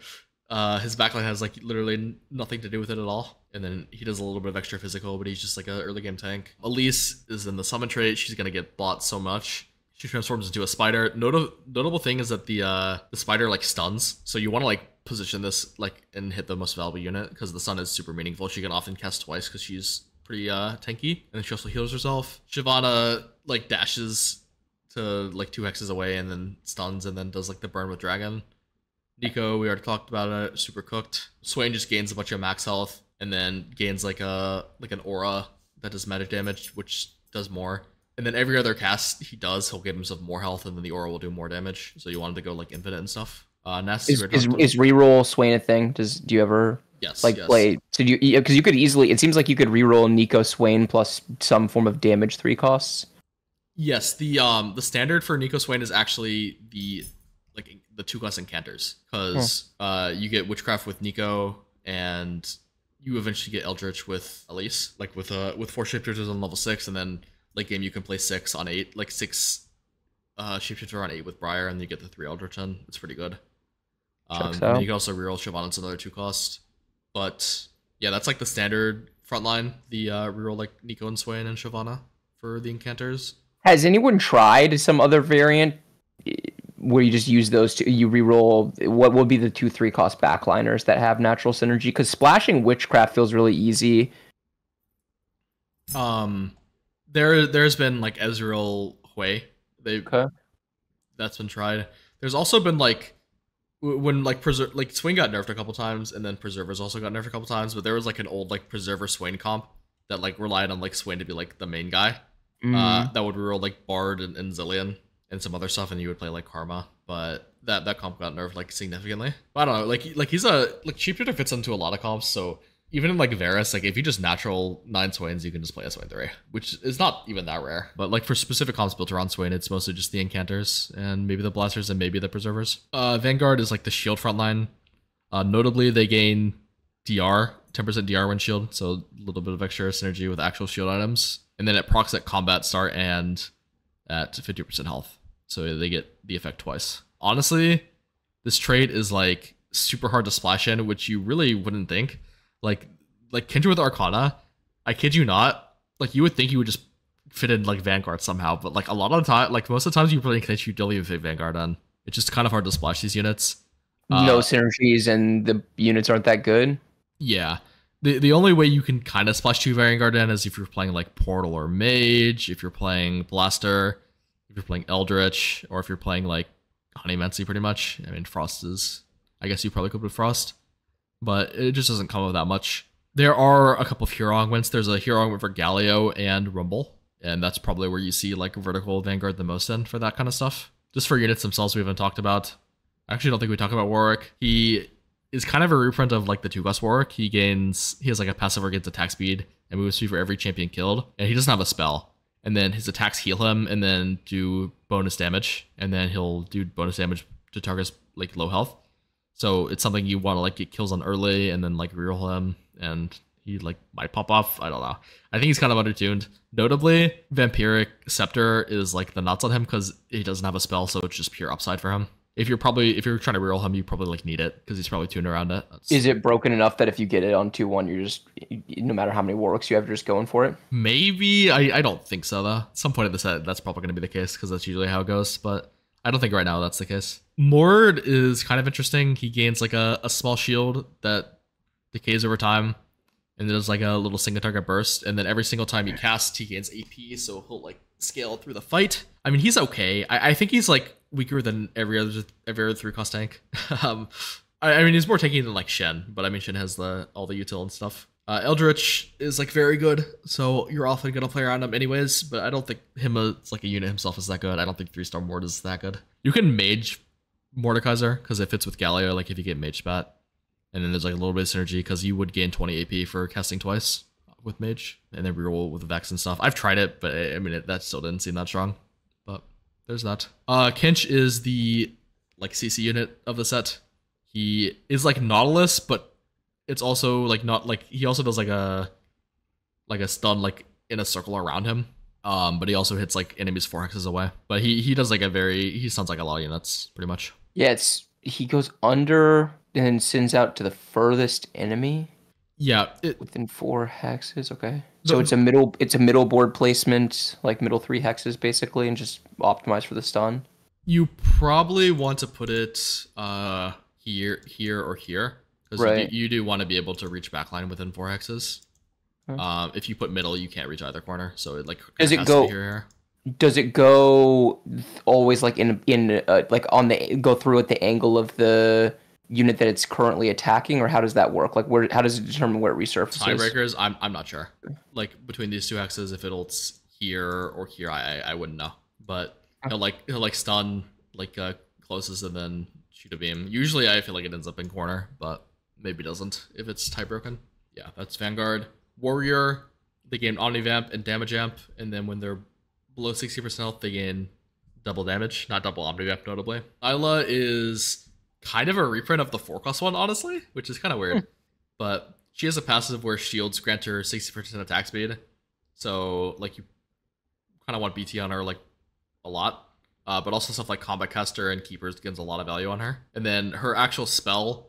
His backline has like literally nothing to do with it at all. And then he does a little bit of extra physical, but he's just like an early game tank. Elise is in the summon trait. She's gonna get bought so much. She transforms into a spider. Notable thing is that the spider like stuns. So you want to like position this like and hit the most valuable unit because the stun is super meaningful. She can often cast twice because she's pretty tanky. And then she also heals herself. Shyvana like dashes to like 2 hexes away and then stuns and then does like the burn with dragon. Nico, we already talked about it, super cooked. Swain just gains a bunch of max health and then gains like an aura that does magic damage, which does more. And then every other cast he'll give himself more health, and then the aura will do more damage. So you wanted to go like infinite and stuff. Ness, is reroll Swain a thing? Do you ever yes play? So because you could easily, it seems like you could reroll Nico Swain plus some form of damage 3 costs. Yes, the standard for Nico Swain is actually the 2-cost incanters, because you get witchcraft with Nico, and you eventually get Eldritch with Elise, like with 4 shapeshifters on level 6, and then late game you can play 6 on 8, like 6 shapeshifter on 8 with Briar, and you get the 3 Eldritch in. It's pretty good. And then you can also reroll Shyvana. It's another 2-cost. But yeah, that's like the standard frontline. The reroll like Nico and Swain and Shyvana for the incanters. Has anyone tried some other variant where you just use those two? You reroll what will be the 2/3 cost backliners that have natural synergy? Because splashing witchcraft feels really easy. There's been like Ezreal Hui. That's been tried. There's also been like when like Swain got nerfed a couple times, and then Preservers also got nerfed a couple times, but there was like an old like Preserver Swain comp that like relied on like Swain to be like the main guy. That would reroll like Bard and Zillion and some other stuff, and you would play like Karma. But that comp got nerfed like significantly. But I don't know, like he's Sheepshifter fits into a lot of comps, so even in like Varus, like if you just natural 9 Swains, you can just play a Swain 3, which is not even that rare. But like for specific comps built around Swain, it's mostly just the Incanters and maybe the Blasters and maybe the Preservers. Vanguard is like the shield frontline. Notably, they gain DR, 10% DR when shield, so a little bit of extra synergy with actual shield items. And then it procs at combat start and at 50% health, so they get the effect twice. Honestly, this trait is like super hard to splash in, which you really wouldn't think. Like Kindred with Arcana, I kid you not, like you would think you would just fit in like Vanguard somehow, but like a lot of the time, like most of the times you play Kindred, you don't even fit Vanguard on. It's just kind of hard to splash these units. No synergies, and the units aren't that good. Yeah. The only way you can kind of splash 2 Vanguard in is if you're playing like Portal or Mage, if you're playing Blaster, if you're playing Eldritch, or if you're playing like Honeymancy pretty much. I mean, Frost is, I guess you probably could with Frost, but it just doesn't come with that much. There are a couple of hero augments. There's a hero augment for Galio and Rumble, and that's probably where you see like Vertical Vanguard the most in for that kind of stuff. Just for units themselves, we haven't talked about. I actually don't think we talked about Warwick. He is kind of a reprint of like the 2-cost Warwick. He has like a passive where he gets attack speed and move speed for every champion killed, and he doesn't have a spell. And then his attacks heal him and then do bonus damage, and then he'll do bonus damage to targets like low health. So it's something you want to like get kills on early and then like reroll him, and he like might pop off. I don't know. I think he's kind of undertuned. Notably, Vampiric Scepter is like the nuts on him because he doesn't have a spell, so it's just pure upside for him. If you're trying to reroll him, you probably like need it because he's probably tuned around it. Is it broken enough that if you get it on 2/1, you're just, no matter how many Warwicks you have, you're just going for it? Maybe. I don't think so though. At some point in the set, that's probably going to be the case because that's usually how it goes. But I don't think right now that's the case. Mord is kind of interesting. He gains like a small shield that decays over time, and there's like a little single target burst, and then every single time he casts, he gains AP, so he'll like scale through the fight. I mean, he's okay. I think he's like weaker than every other 3-cost tank. I mean, he's more tanky than like Shen, but I mean, Shen has all the util and stuff. Eldritch is like very good, so you're often gonna play around him anyways. But I don't think him as like a unit himself is that good. I don't think 3-star Mord is that good. You can Mage Mordekaiser because it fits with Galio. Like if you get Mage Spat, and then there's like a little bit of synergy because you would gain 20 AP for casting twice with Mage, and then reroll with Vex and stuff. I've tried it, but I mean that still didn't seem that strong. But there's that. Kinch is the like CC unit of the set. He is like Nautilus, but it's also like not like he also does like a stun like in a circle around him. But he also hits like enemies 4 hexes away. But he does like he stuns like a lot of units pretty much. Yeah, he goes under and then sends out to the furthest enemy. Yeah, within 4 hexes. Okay, so it's a middle board placement, like middle 3 hexes basically, and just optimize for the stun. You probably want to put it here, or here, because right. you do want to be able to reach backline within 4 hexes. If you put middle, you can't reach either corner, so it like does it go here. Does it go always like in like on the go through at the angle of the unit that it's currently attacking, or how does that work? Like where how does it determine where it resurfaces? Tiebreakers, I'm not sure. Like between these two hexes, if it'll here or here, I wouldn't know. But he'll like stun like closest and then shoot a beam. Usually I feel like it ends up in corner, but maybe doesn't if it's tie broken. Yeah, that's Vanguard. Warrior, they gain Omnivamp and Damage Amp, and then when they're below 60% health, they gain double damage, not double Omnivamp notably. Isla is kind of a reprint of the 4+ one, honestly, which is kind of weird. But she has a passive where shields grant her 60% attack speed. So like you kind of want BT on her like a lot. But also stuff like Combat Caster and Keepers gives a lot of value on her. And then her actual spell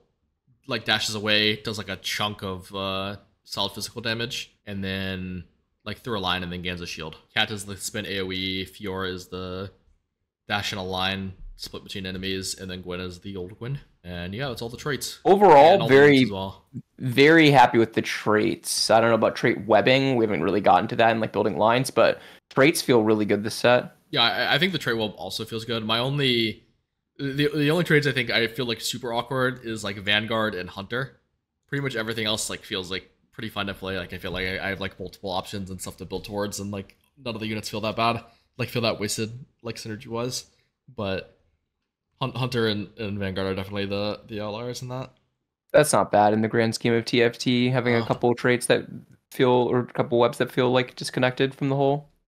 like dashes away, does like a chunk of solid physical damage, and then like through a line and then gains a shield. Cat is the spin AoE, Fiora is the dash in a line split between enemies, and then Gwen is the old Gwen. And yeah, that's all the traits. Overall, all very as well. very happy with the traits. I don't know about trait webbing. We haven't really gotten to that in like building lines, but traits feel really good this set. Yeah, I think the trait web also feels good. My only the only trades I think I feel like super awkward is like Vanguard and Hunter. Pretty much everything else like feels like pretty fun to play. Like I feel like I have like multiple options and stuff to build towards, and like none of the units feel that bad. Like feel that wasted like synergy was, but Hunter and Vanguard are definitely the outliers in that. That's not bad in the grand scheme of TFT, having a couple traits that feel, or a couple webs that feel like disconnected from the whole.